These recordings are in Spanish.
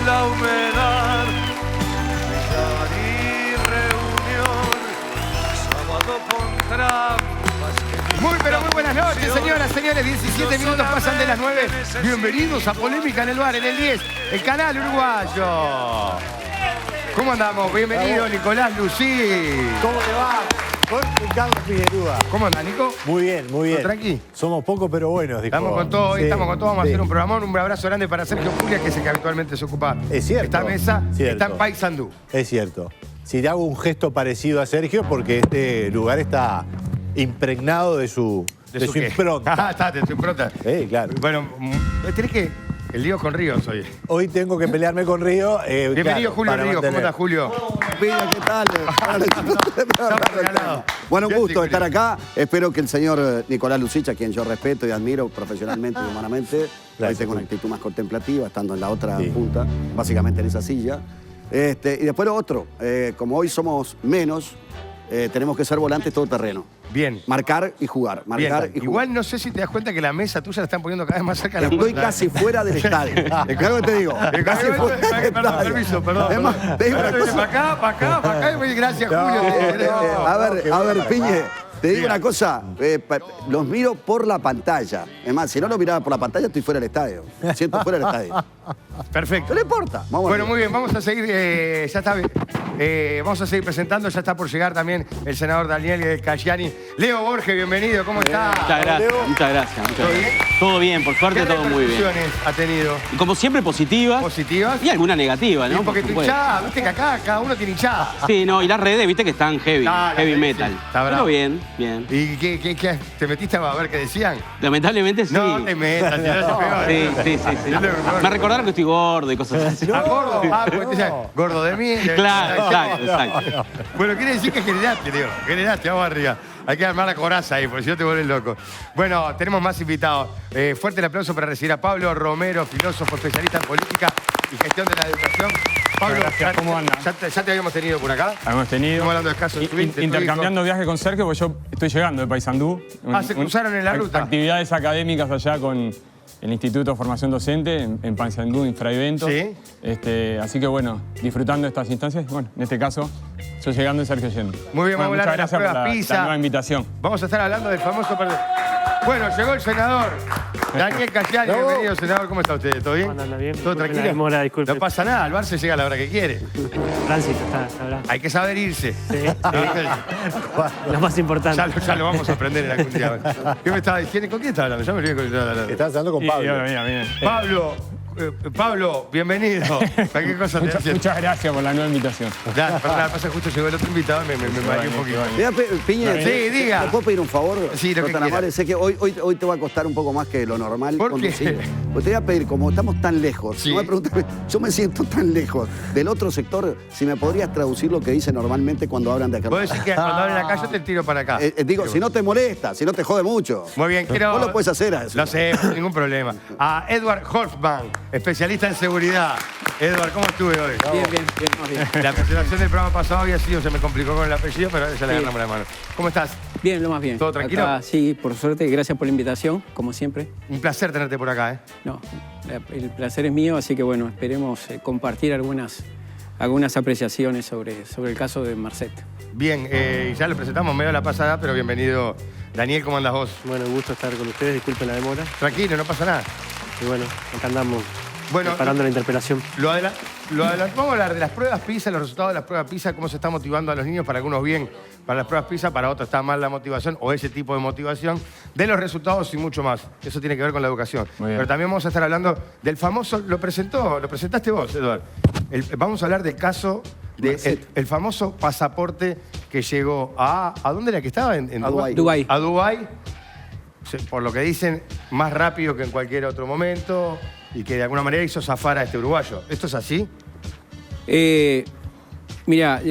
la humedad. Billar y reunión, sábado con trampas. Pero muy buenas noches, señoras, señores. 17 minutos pasan de las 9. Bienvenidos a Polémica en el Bar, en el 10, el canal uruguayo. ¿Cómo andamos? Bienvenido, Nicolás Lucí. ¿Cómo te va? Con Carlos Figueroa. ¿Cómo andás, Nico? Muy bien, muy bien. ¿Tranqui? Somos pocos pero buenos, dijo. Estamos con todo, hoy Sí, estamos con todo. Vamos a sí. hacer un programón. Un abrazo grande para Sergio Julia, que es el que habitualmente se ocupa Es cierto. esta mesa. Cierto. Está en Paysandú. Es cierto. Si te hago un gesto parecido a Sergio, porque este lugar está impregnado de su qué? impronta. Ah, está, de su impronta. Sí, claro. Bueno, tenés que... El lío con Ríos hoy. Hoy tengo que pelearme con Río. Bienvenido, claro, Julio para Ríos. ¿Cómo mantener. estás, Julio? Mira, ¿qué tal? Bueno, un Bien, gusto sí, estar acá. Espero que el señor Nicolás Lucich, a quien yo respeto y admiro profesionalmente y humanamente, hoy Gracias, tengo una Julio. actitud más contemplativa, estando en la otra Sí. punta, básicamente en esa silla. Y después lo otro, como hoy somos menos, tenemos que ser volantes todo terreno. Bien. Marcar y jugar, Bien. marcar y jugar. Igual no sé si te das cuenta que la mesa tuya la están poniendo cada vez más cerca de la Estoy puerta. casi fuera del estadio. Claro que te digo. Casi fuera del Perdón, estadio. permiso, perdón. Es más, te digo una cosa. Para acá, para acá. Y gracias, No, Julio. A ver, Piñe, te digo Diga. una cosa. Los miro por la pantalla. Es más, si no los miraba por la pantalla, estoy fuera del estadio. Me siento fuera del estadio. Perfecto. No le importa. Vamos Bueno, arriba. muy bien, vamos a seguir, ya está, vamos a seguir presentando, ya está por llegar también el senador Daniel Cayani. Leo Borges, bienvenido, ¿cómo está? Muchas gracias, Leo. muchas gracias. ¿Todo bien? Todo bien, por ¿Qué suerte todo muy bien. repercusiones ha tenido? Y como siempre, positivas. ¿Positivas? Y alguna negativa, Sí, ¿no? porque Por tu supuesto. hinchada, viste que acá cada uno tiene hinchada. Sí, no, y las redes, viste que están heavy, Ah, las heavy redes, metal. sí, está bravo. Pero bien, bien. ¿Y qué te metiste a ver qué decían? Lamentablemente sí. No te metas, si no se pega. Sí. Me recordaron que estoy gordo y cosas así. ¿Ah, gordo? Ah, pues te decían, gordo de mí. Claro, exacto. Bueno, quiere decir que generaste, Leo. Generaste, vamos arriba. Hay que armar la coraza ahí, porque si no te vuelves loco. Bueno, tenemos más invitados. Fuerte el aplauso para recibir a Pablo Romero, filósofo, especialista en política y gestión de la educación. Pablo, Gracias, ¿cómo andan? ¿Ya te habíamos tenido por acá? Hemos tenido. Estamos hablando de casos de tu hijo. Intercambiando viaje con Sergio, porque yo estoy llegando de Paysandú. Ah, se cruzaron en la ruta. Actividades académicas allá con el Instituto de Formación Docente en Paysandú, infraeventos. Sí. Así que bueno, disfrutando de estas instancias. Bueno, en este caso, yo llegando y Sergio yendo. Muy bien, vamos a muchas hablar de las gracias por pruebas la PISA. nueva invitación. Vamos a estar hablando del famoso... Bueno, llegó el senador. Daniel Cayani, bienvenido, senador. ¿Cómo está usted? ¿Todo bien? Anda bien. ¿Todo Disculpe tranquilo? la demora, disculpe. No pasa nada, al bar se llega a la hora que quiere. Tránsito, está bravo. Hay que saber irse. Sí, lo más importante. Ya lo vamos a aprender en algún día. ¿Qué me estaba diciendo? ¿Con quién estaba hablando? Ya me olvidé con quién estaba hablando. Estás hablando con Y Pablo. ahora, mira. Pablo, bienvenido. Cualquier cosa te hacen. Muchas gracias por la nueva invitación. Ya, perdón, pasa justo llegó el otro invitado, me mareé un poquito. Mira, Piñe, Sí, diga. ¿te puedo pedir un favor? Sí, lo No que tan quiera. amable. Sé que hoy te va a costar un poco más que lo normal ¿Por qué? conducir. Pues te voy a pedir, como estamos tan lejos, Sí. no me preguntes, yo me siento tan lejos del otro sector, si me podrías traducir lo que dice normalmente cuando hablan de acá. Vos decís que cuando hablen acá yo te tiro para acá. Digo, si no te molesta, si no te jode mucho. Muy bien, quiero... Vos lo puedes hacer a eso. Lo sé, ningún problema. A Edward Hoffman, especialista en seguridad. Edward, ¿cómo estuve hoy? Bien, más bien. La presentación del programa pasado había sido, se me complicó con el apellido, pero ya le agarramos la mano. ¿Cómo estás? Bien, lo más bien. ¿Todo tranquilo? Acá, sí, por suerte, gracias por la invitación, como siempre. Un placer tenerte por acá, ¿eh? No, el placer es mío, así que bueno, esperemos compartir algunas apreciaciones sobre el caso de Marcet. Bien, ya lo presentamos medio la pasada, pero bienvenido. Daniel, ¿cómo andas vos? Bueno, un gusto estar con ustedes, disculpen la demora. Tranquilo, no pasa nada. Y bueno, acá andamos Bueno, preparando la interpelación. Vamos a hablar de las pruebas PISA, los resultados de las pruebas PISA, cómo se está motivando a los niños, para algunos bien para las pruebas PISA, para otros está mal la motivación o ese tipo de motivación, de los resultados y mucho más. Eso tiene que ver con la educación. Muy bien. Pero también vamos a estar hablando del famoso, lo presentaste vos, Eduardo. Vamos a hablar del caso el famoso pasaporte que llegó ¿a dónde era que estaba? En A Dubái. Dubái. A Dubái, por lo que dicen, más rápido que en cualquier otro momento y que de alguna manera hizo zafar a este uruguayo. ¿Esto es así? Mira,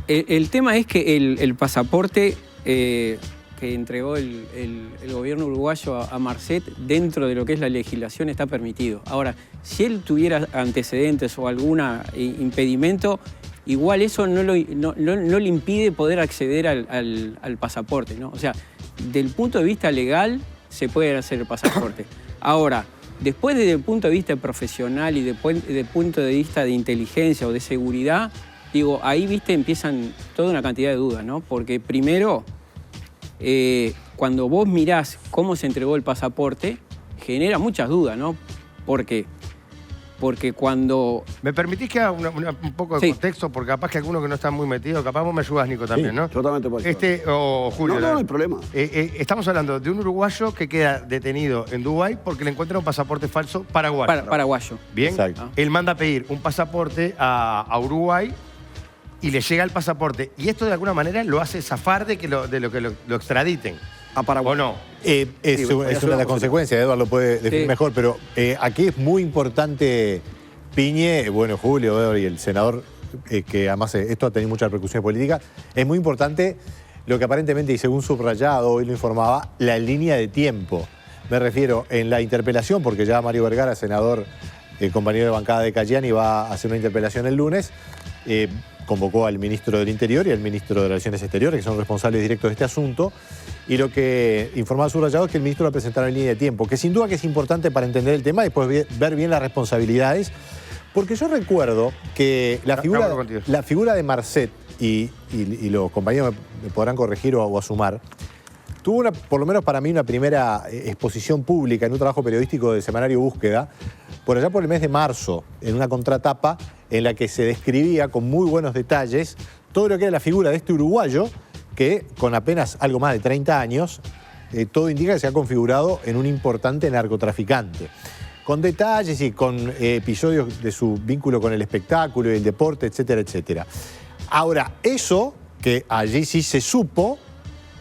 el tema es que el pasaporte que entregó el gobierno uruguayo a Marcet, dentro de lo que es la legislación, está permitido. Ahora, si él tuviera antecedentes o algún impedimento, igual eso no le impide poder acceder al pasaporte, ¿no? O sea, del punto de vista legal, se puede hacer el pasaporte. Ahora, Después, desde el punto de vista profesional y desde el punto de vista de inteligencia o de seguridad, digo, ahí, viste, empiezan toda una cantidad de dudas, ¿no? Porque primero, cuando vos mirás cómo se entregó el pasaporte, genera muchas dudas, ¿no? ¿Por qué? Porque cuando... ¿Me permitís que haga un poco de contexto? Porque capaz que algunos que no están muy metidos, capaz vos me ayudas, Nico, también, ¿no? Totalmente por O Julio. No hay problema. Estamos hablando de un uruguayo que queda detenido en Dubái porque le encuentran un pasaporte falso paraguayo. Paraguayo. Bien. Exacto. Él manda a pedir un pasaporte a Uruguay y le llega el pasaporte. Y esto de alguna manera lo hace zafar de que lo extraditen. A Paraguay. ¿O no? Es una de las consecuencias, Eduardo lo puede definir mejor, pero aquí es muy importante, Piñe, bueno, Julio, Eduardo y el senador, que además esto ha tenido mucha repercusión política, es muy importante lo que aparentemente, y según subrayado, hoy lo informaba, la línea de tiempo. Me refiero en la interpelación, porque ya Mario Vergara, senador, compañero de bancada de Cayani, va a hacer una interpelación el lunes, convocó al ministro del Interior y al ministro de Relaciones Exteriores, que son responsables directos de este asunto, y lo que informaba subrayado es que el ministro va a presentar una línea de tiempo, que sin duda que es importante para entender el tema y después ver bien las responsabilidades, porque yo recuerdo que la figura de Marcet, y los compañeros me podrán corregir o sumar, tuvo por lo menos para mí una primera exposición pública en un trabajo periodístico de Semanario Búsqueda, por allá por el mes de marzo, en una contratapa en la que se describía con muy buenos detalles todo lo que era la figura de este uruguayo que con apenas algo más de 30 años, todo indica que se ha configurado en un importante narcotraficante. Con detalles y con episodios de su vínculo con el espectáculo y el deporte, etcétera, etcétera. Ahora, eso, que allí sí se supo,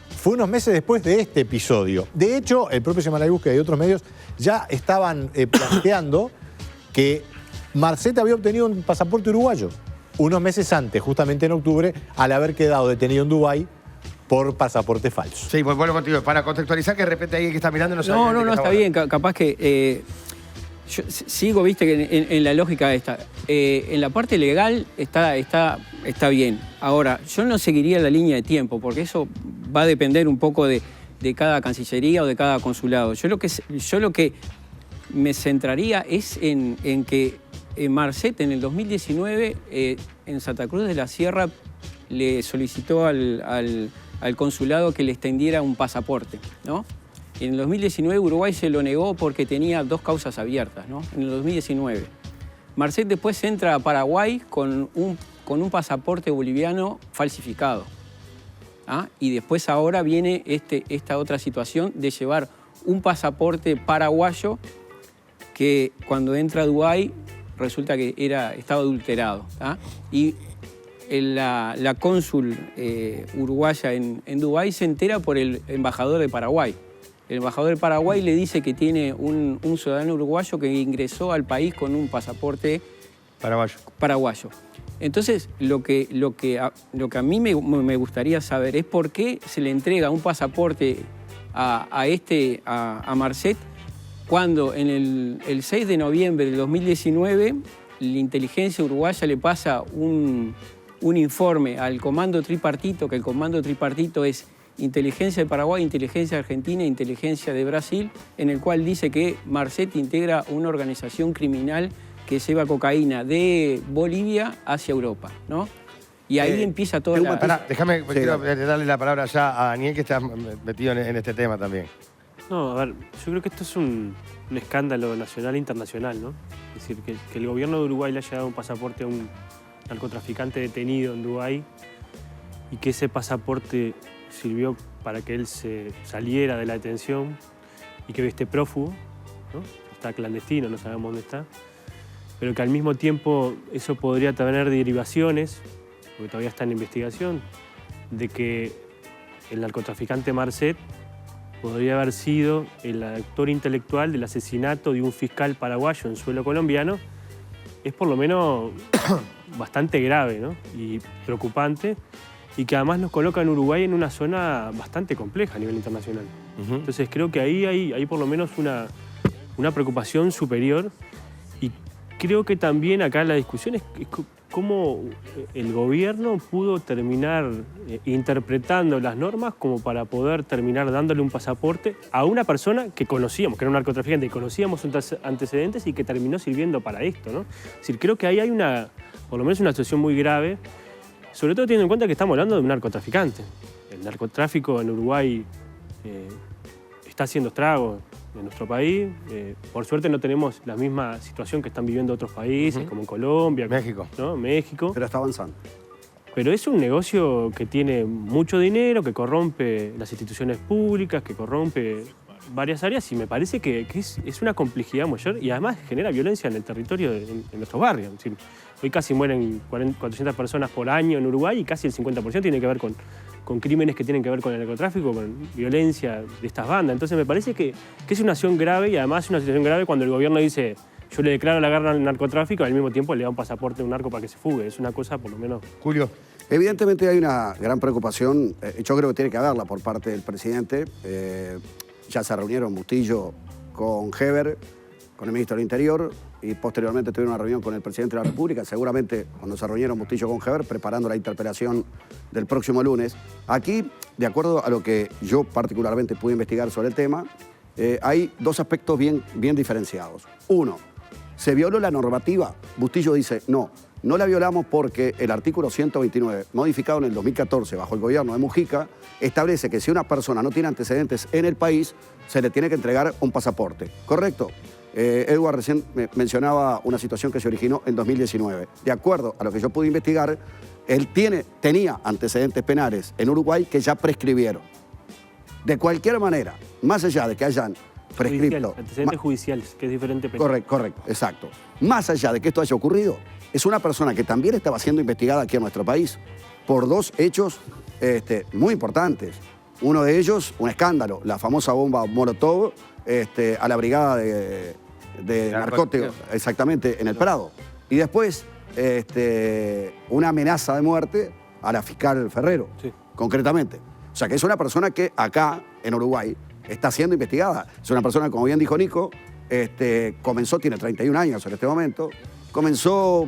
fue unos meses después de este episodio. De hecho, el propio Semanario Búsqueda y otros medios ya estaban planteando que Marcet había obtenido un pasaporte uruguayo unos meses antes, justamente en octubre, al haber quedado detenido en Dubái por pasaporte falso. Sí, bueno, contigo. Para contextualizar, que de repente alguien que está mirando no sabe. No, está bien. Capaz que... yo sigo, viste, que en la lógica esta. En la parte legal está bien. Ahora, yo no seguiría la línea de tiempo, porque eso va a depender un poco de cada cancillería o de cada consulado. Yo lo que me centraría es en que Marcet en el 2019 en Santa Cruz de la Sierra le solicitó al consulado que le extendiera un pasaporte, ¿no? En el 2019 Uruguay se lo negó porque tenía 2 causas abiertas, ¿no? En el 2019. Marcet después entra a Paraguay con un pasaporte boliviano falsificado. ¿Ah? Y después ahora viene esta otra situación de llevar un pasaporte paraguayo que cuando entra a Dubái resulta que estaba adulterado. ¿Ah? Y la cónsul uruguaya en Dubái se entera por el embajador de Paraguay. El embajador de Paraguay le dice que tiene un ciudadano uruguayo que ingresó al país con un pasaporte paraguayo. Entonces, lo que a mí me gustaría saber es por qué se le entrega un pasaporte a Marcet cuando en el 6 de noviembre de 2019 la inteligencia uruguaya le pasa un informe al comando tripartito, que el comando tripartito es inteligencia de Paraguay, inteligencia de Argentina e inteligencia de Brasil, en el cual dice que Marcet integra una organización criminal que lleva cocaína de Bolivia hacia Europa, ¿no? Y ahí empieza toda la... Déjame, quiero darle la palabra ya a Daniel, que está metido en este tema también. No, a ver, yo creo que esto es un escándalo nacional e internacional, ¿no? Es decir, que el gobierno de Uruguay le haya dado un pasaporte a un narcotraficante detenido en Dubái y que ese pasaporte sirvió para que él se saliera de la detención y que hoy esté prófugo, ¿no? Está clandestino, no sabemos dónde está, pero que al mismo tiempo eso podría tener derivaciones, porque todavía está en investigación, de que el narcotraficante Marcet podría haber sido el actor intelectual del asesinato de un fiscal paraguayo en suelo colombiano, es por lo menos bastante grave, ¿no? Y preocupante, y que además nos coloca en Uruguay en una zona bastante compleja a nivel internacional. Entonces creo que ahí hay por lo menos una preocupación superior, y creo que también acá la discusión es cómo el gobierno pudo terminar interpretando las normas como para poder terminar dándole un pasaporte a una persona que conocíamos, que era un narcotraficante, y conocíamos sus antecedentes y que terminó sirviendo para esto, ¿no? Es decir, creo que ahí hay por lo menos una situación muy grave, sobre todo teniendo en cuenta que estamos hablando de un narcotraficante. El narcotráfico en Uruguay está haciendo estragos en nuestro país. Por suerte no tenemos la misma situación que están viviendo otros países, como en Colombia, México. ¿no? México. Pero está avanzando. Pero es un negocio que tiene mucho dinero, que corrompe las instituciones públicas, que corrompe varias áreas, y me parece que es una complejidad mayor y además genera violencia en el territorio, en nuestros barrios. Es decir, hoy casi mueren 400 personas por año en Uruguay y casi el 50% tiene que ver con crímenes que tienen que ver con el narcotráfico, con violencia de estas bandas. Entonces me parece que es una acción grave, y además es una situación grave cuando el gobierno dice: yo le declaro la guerra al narcotráfico, al mismo tiempo le da un pasaporte a un narco para que se fugue. Es una cosa, por lo menos... Julio. Evidentemente hay una gran preocupación, yo creo que tiene que haberla por parte del presidente. Ya se reunieron Bustillo con Heber, con el ministro del Interior, y posteriormente tuvieron una reunión con el presidente de la República. Seguramente cuando se reunieron Bustillo con Heber, preparando la interpelación del próximo lunes. Aquí, de acuerdo a lo que yo particularmente pude investigar sobre el tema, hay dos aspectos bien diferenciados. Uno, ¿se violó la normativa? Bustillo dice, no la violamos porque el artículo 129, modificado en el 2014 bajo el gobierno de Mujica, establece que si una persona no tiene antecedentes en el país, se le tiene que entregar un pasaporte. ¿Correcto? Edward recién mencionaba una situación que se originó en 2019. De acuerdo a lo que yo pude investigar, él tenía antecedentes penales en Uruguay que ya prescribieron. De cualquier manera, más allá de que hayan prescripto... Antecedentes judiciales, que es diferente penal. Correcto, exacto. Más allá de que esto haya ocurrido, es una persona que también estaba siendo investigada aquí en nuestro país por dos hechos muy importantes. Uno de ellos, un escándalo, la famosa bomba Molotov a la brigada de narcóticos, exactamente, en el Prado. Y después, una amenaza de muerte a la fiscal Ferrero, sí, concretamente. O sea, que es una persona que acá, en Uruguay, está siendo investigada. Es una persona, como bien dijo Nico, comenzó, tiene 31 años en este momento, comenzó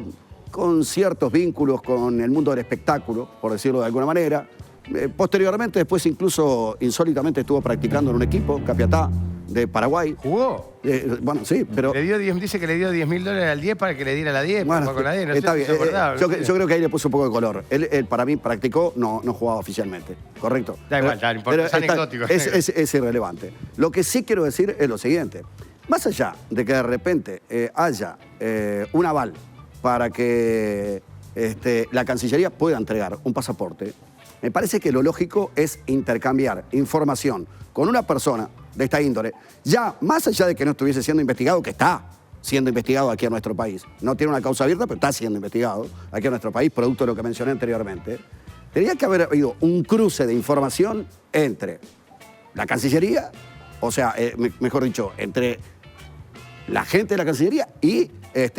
con ciertos vínculos con el mundo del espectáculo, por decirlo de alguna manera. Posteriormente, después incluso insólitamente estuvo practicando en un equipo, Capiatá, de Paraguay. ¿Jugó? Bueno, sí, pero... Dice que le dio $10.000 al 10 para que le diera la 10. Bueno, con la 10, no está sé bien. si se acordaba, Yo creo que ahí le puso un poco de color. Él para mí practicó, no jugaba oficialmente, ¿correcto? Da igual, no importa, es anecdótico. Es irrelevante. Lo que sí quiero decir es lo siguiente. Más allá de que de repente haya un aval para que la Cancillería pueda entregar un pasaporte, me parece que lo lógico es intercambiar información con una persona de esta índole, ya más allá de que no estuviese siendo investigado, que está siendo investigado aquí en nuestro país. No tiene una causa abierta, pero está siendo investigado aquí en nuestro país, producto de lo que mencioné anteriormente. Tendría que haber habido un cruce de información entre la Cancillería, o sea, mejor dicho, entre la gente de la Cancillería y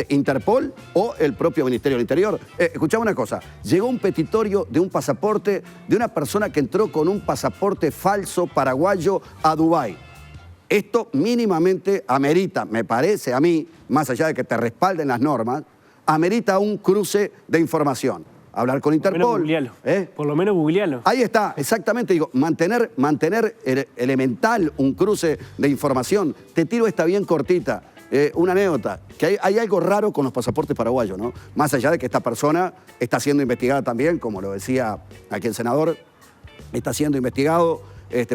Interpol o el propio Ministerio del Interior. Escuchame una cosa, llegó un petitorio de un pasaporte de una persona que entró con un pasaporte falso paraguayo a Dubái. Esto mínimamente amerita, me parece a mí, más allá de que te respalden las normas, amerita un cruce de información. Hablar con Interpol. Por lo menos googlealo. Ahí está, exactamente. Digo, mantener elemental un cruce de información. Te tiro esta bien cortita. Una anécdota, que hay algo raro con los pasaportes paraguayos, ¿no? Más allá de que esta persona está siendo investigada también, como lo decía aquí el senador, está siendo investigado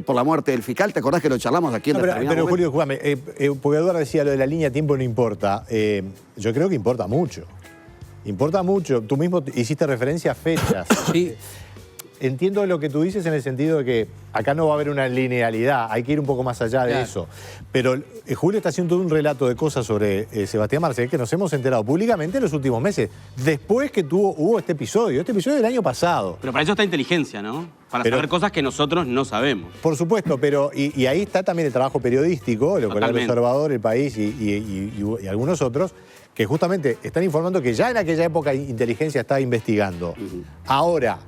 por la muerte del fiscal. ¿Te acordás que lo charlamos aquí en Pero Julio, jugame, porque Eduardo decía lo de la línea de tiempo no importa. Yo creo que importa mucho. Importa mucho. Tú mismo hiciste referencia a fechas. Sí. Entiendo lo que tú dices en el sentido de que acá no va a haber una linealidad, hay que ir un poco más allá de eso. Pero Julio está haciendo todo un relato de cosas sobre Sebastián Marcel que nos hemos enterado públicamente en los últimos meses, después que hubo este episodio del año pasado. Pero para eso está inteligencia, ¿no? Para saber cosas que nosotros no sabemos. Por supuesto, pero y ahí está también el trabajo periodístico, lo que era el Observador, El País y algunos otros, que justamente están informando que ya en aquella época inteligencia estaba investigando. Ahora,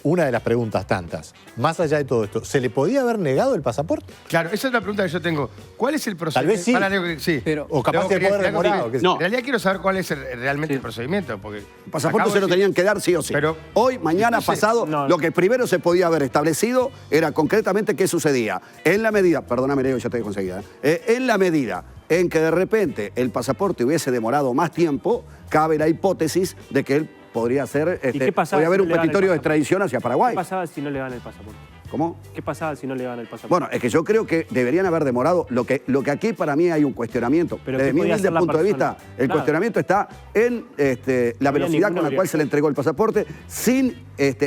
una de las preguntas tantas, más allá de todo esto, ¿se le podía haber negado el pasaporte? Claro, esa es la pregunta que yo tengo. ¿Cuál es el procedimiento? Tal vez sí. Para, Leo, sí. Pero- O capaz Leo, de quería poder decir algo, demorado. sí. qué sé No. yo. En realidad quiero saber cuál es realmente el procedimiento. Porque El pasaporte acabo se lo de decir- tenían que dar sí o sí. Pero- Hoy, mañana, Entonces, pasado, no. lo que primero se podía haber establecido era concretamente qué sucedía. En la medida, perdóname, Leo, ya te dejo enseguida. En la medida en que de repente el pasaporte hubiese demorado más tiempo, cabe la hipótesis de que él podría ser, qué pasaba podría haber si un no le dan el petitorio de pasaporte? extradición hacia Paraguay. ¿Qué pasaba si no le dan el pasaporte? ¿Cómo? ¿Qué pasaba si no le dan el pasaporte? Bueno, es que yo creo que deberían haber demorado. Lo que aquí para mí hay un cuestionamiento. Pero Desde ¿qué mi podía humilde hacer la punto de persona? vista, el Claro. cuestionamiento está en la había velocidad ninguna con la cual se le entregó el pasaporte, sin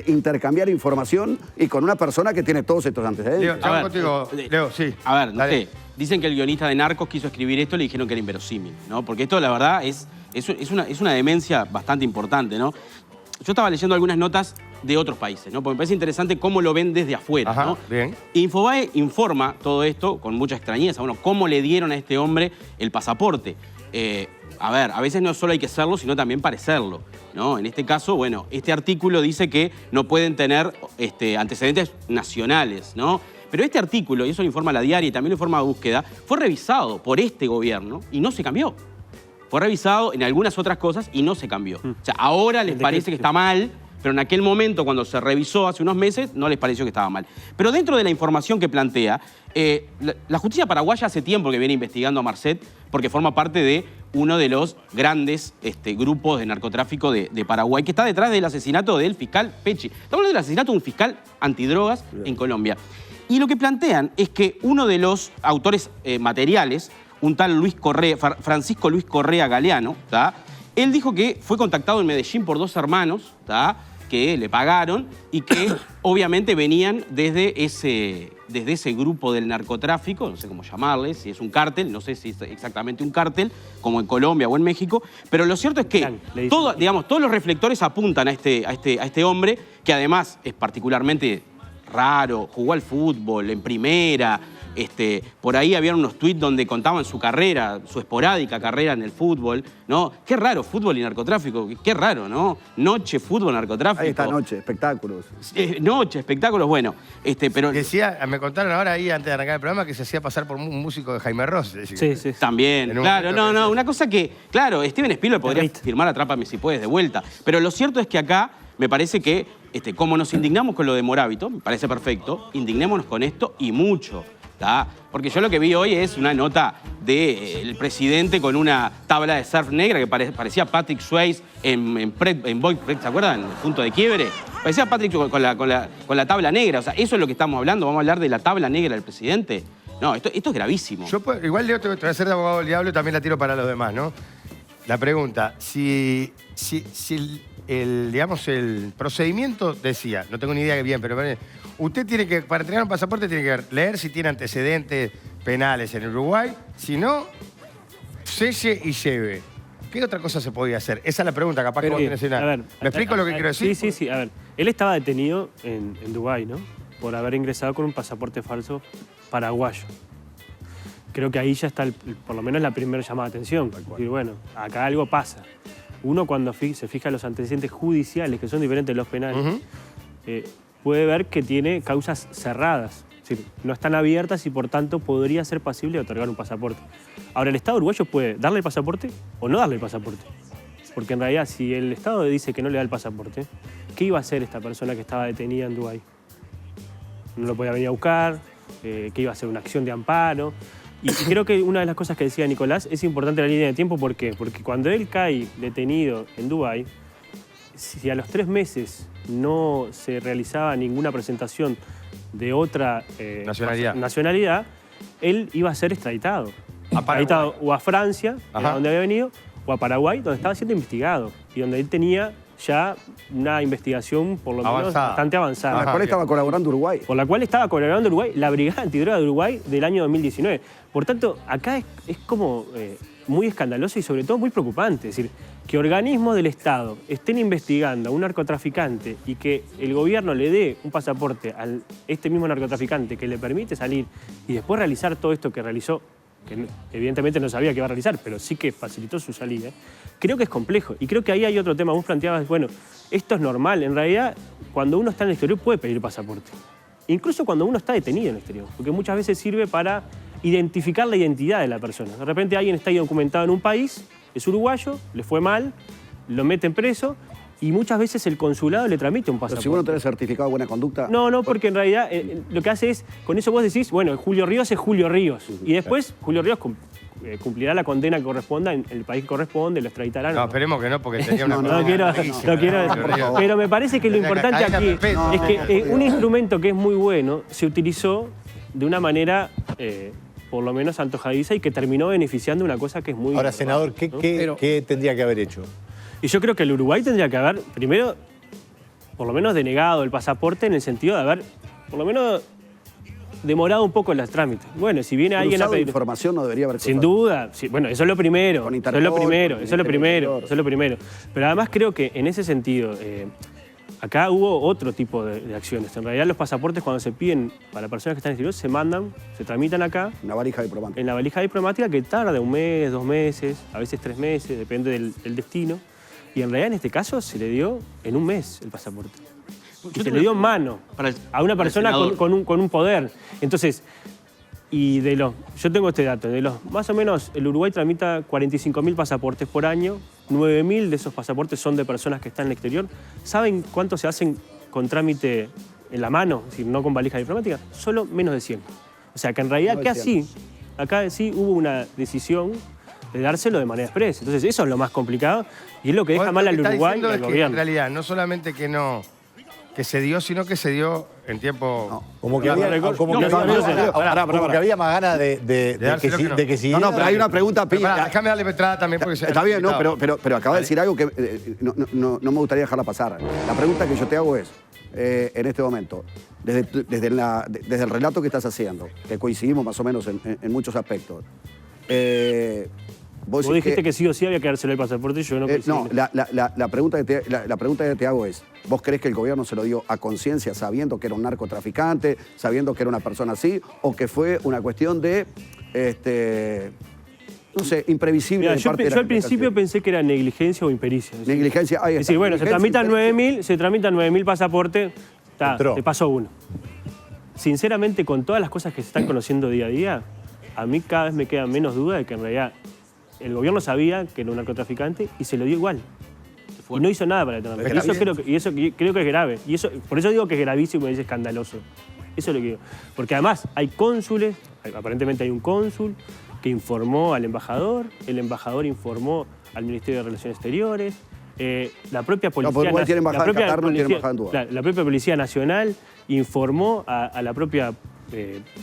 intercambiar información y con una persona que tiene todos estos antecedentes. Leo, A ya ver, contigo, Leo, sí. A ver, no Dale. sé. Dicen que el guionista de Narcos quiso escribir esto y le dijeron que era inverosímil, ¿no? Porque esto, la verdad, es una demencia bastante importante, ¿no? Yo estaba leyendo algunas notas de otros países, ¿no? Porque me parece interesante cómo lo ven desde afuera, Ajá, ¿no? bien. Infobae informa todo esto con mucha extrañeza. Bueno, cómo le dieron a este hombre el pasaporte. A ver, a veces no solo hay que serlo, sino también parecerlo, ¿no? En este caso, bueno, este artículo dice que no pueden tener antecedentes nacionales, ¿no? Pero este artículo, y eso lo informa La Diaria y también lo informa Búsqueda, fue revisado por este gobierno y no se cambió. Fue revisado en algunas otras cosas y no se cambió. O sea, ahora les parece que está mal, pero en aquel momento, cuando se revisó hace unos meses, no les pareció que estaba mal. Pero dentro de la información que plantea, la justicia paraguaya hace tiempo que viene investigando a Marcet porque forma parte de uno de los grandes grupos de narcotráfico de Paraguay, que está detrás del asesinato del fiscal Pecci. Estamos hablando del asesinato de un fiscal antidrogas en Colombia. Y lo que plantean es que uno de los autores materiales, un tal Francisco Luis Correa Galeano, ¿tá? Él dijo que fue contactado en Medellín por dos hermanos, ¿tá? Que le pagaron y que obviamente venían desde ese grupo del narcotráfico, no sé cómo llamarle, si es un cártel, no sé si es exactamente un cártel, como en Colombia o en México, pero lo cierto es que Le dicen todos los reflectores apuntan a este hombre, que además es particularmente raro, jugó al fútbol en primera. Por ahí había unos tuits donde contaban su carrera, su esporádica carrera en el fútbol, ¿no? Qué raro, fútbol y narcotráfico, qué raro, ¿no? Noche, fútbol, narcotráfico. Ahí está noche, espectáculos. Noche, espectáculos, bueno. Pero Decía, me contaron ahora ahí antes de arrancar el programa que se hacía pasar por un músico de Jaime Ross. Sí, sí. también, En un claro, momento no, que- una cosa que, claro, Steven Spielberg podría Derrite. firmar Atrápame si puedes de vuelta, pero lo cierto es que acá me parece que, como nos indignamos con lo de Morábito, me parece perfecto, indignémonos con esto y mucho. ¿Tá? Porque yo lo que vi hoy es una nota del presidente con una tabla de surf negra que parecía Patrick Swayze en Boy, ¿se acuerdan? Punto de quiebre. Parecía Patrick con la tabla negra. O sea, eso es lo que estamos hablando. ¿Vamos a hablar de la tabla negra del presidente? No, esto es gravísimo. Igual, Leo, te voy a hacer de abogado del diablo y también la tiro para los demás, ¿no? La pregunta, si digamos, el procedimiento decía, no tengo ni idea bien, pero usted tiene que, para entregar un pasaporte, tiene que leer si tiene antecedentes penales en Uruguay, si no, selle y lleve. ¿Qué otra cosa se podía hacer? Esa es la pregunta, capaz que vos tenés una. A ver, ¿Me explico lo que quiero decir? Sí. A ver, él estaba detenido en Dubái, ¿no? Por haber ingresado con un pasaporte falso paraguayo. Creo que ahí ya está, por lo menos, la primera llamada de atención. Es decir, bueno, acá algo pasa. Uno cuando se fija en los antecedentes judiciales, que son diferentes de los penales, puede ver que tiene causas cerradas. Es decir, no están abiertas y por tanto podría ser pasible otorgar un pasaporte. Ahora, el Estado uruguayo puede darle el pasaporte o no darle el pasaporte. Porque en realidad, si el Estado dice que no le da el pasaporte, ¿qué iba a hacer esta persona que estaba detenida en Dubái? No lo podía venir a buscar, ¿qué iba a hacer? Una acción de amparo. Y creo que una de las cosas que decía Nicolás es importante la línea de tiempo. ¿Por qué? Porque cuando él cae detenido en Dubái, si a los 3 meses no se realizaba ninguna presentación de otra nacionalidad, él iba a ser extraditado. Extraditado o a Francia, donde había venido, o a Paraguay, donde estaba siendo investigado y donde él tenía ya una investigación por lo menos bastante avanzada. Por la cual estaba colaborando Uruguay. Por la cual estaba colaborando Uruguay, la Brigada Antidroga de Uruguay del año 2019. Por tanto, acá es como muy escandaloso y sobre todo muy preocupante. Es decir, que organismos del Estado estén investigando a un narcotraficante y que el gobierno le dé un pasaporte a este mismo narcotraficante que le permite salir y después realizar todo esto que realizó que evidentemente no sabía qué iba a realizar, pero sí que facilitó su salida, creo que es complejo. Y creo que ahí hay otro tema. Vos planteabas, bueno, esto es normal. En realidad, cuando uno está en el exterior puede pedir pasaporte. Incluso cuando uno está detenido en el exterior, porque muchas veces sirve para identificar la identidad de la persona. De repente alguien está documentado en un país, es uruguayo, le fue mal, lo meten preso y muchas veces el consulado le tramite un Pero pasaporte. si vos no tenés certificado de buena conducta... No, porque en realidad lo que hace es, con eso vos decís, bueno, Julio Ríos es Julio Ríos. Y después Julio Ríos cumplirá la condena que corresponda en el país que corresponde, lo extraditarán. No, esperemos que no, porque tenía una... No quiero, pero me parece que lo importante aquí es que un instrumento que es muy bueno se utilizó de una manera por lo menos antojadiza y que terminó beneficiando una cosa que es muy... Ahora, senador, ¿qué tendría que haber hecho? Y yo creo que el Uruguay tendría que haber, primero, por lo menos denegado el pasaporte en el sentido de haber, por lo menos, demorado un poco los trámites. Bueno, si viene alguien a pedir... información no debería haber... Sin duda. Sí, bueno, eso es lo primero. Con Eso es lo primero. Interpol, Eso es lo primero. Eso es lo primero. Pero además creo que en ese sentido, acá hubo otro tipo de acciones. En realidad los pasaportes cuando se piden para personas que están en el exterior se mandan, se tramitan acá. Una valija diplomática. En la valija diplomática que tarda 1 mes, 2 meses, a veces 3 meses, depende del destino. Y en realidad en este caso se le dio en 1 mes el pasaporte. Y se le dio en mano a una persona con un poder. Entonces, yo tengo este dato, más o menos el Uruguay tramita 45.000 pasaportes por año, 9.000 de esos pasaportes son de personas que están en el exterior. ¿Saben cuánto se hacen con trámite en la mano, es decir, no con valija diplomática? Solo menos de 100. O sea que en realidad acá sí hubo una decisión de dárselo de manera expresa. Entonces eso es lo más complicado y es lo que deja mal al Uruguay y al gobierno. En realidad, no solamente que se dio, sino que se dio en tiempo... No, como que había más ganas de que siguiera. No, pero hay una pregunta... Déjame darle petrada también porque... Está bien, no, pero acaba de decir algo que no me gustaría dejarla pasar. La pregunta que yo te hago es, en este momento, desde el relato que estás haciendo, que coincidimos más o menos en muchos aspectos, vos dijiste que sí o sí había que dárselo el pasaporte y yo no coincido. No, la pregunta que te hago es, ¿vos crees que el gobierno se lo dio a conciencia sabiendo que era un narcotraficante, sabiendo que era una persona así, o que fue una cuestión de, no sé, imprevisible? Mira, de parte de la yo al principio pensé que era negligencia o impericia. Negligencia, ahí está. Es decir, bueno, se tramitan 9.000 pasaportes, te pasó uno. Sinceramente, con todas las cosas que se están conociendo día a día, a mí cada vez me queda menos duda de que en realidad el gobierno sabía que era un narcotraficante y se lo dio igual. Y no hizo nada para detenerlo. Y eso creo que es grave. Y por eso digo que es gravísimo y es escandaloso. Eso es lo que digo. Porque además hay cónsules, aparentemente hay un cónsul que informó al embajador, el embajador informó al Ministerio de Relaciones Exteriores, la propia Policía la propia Policía Nacional informó a la propia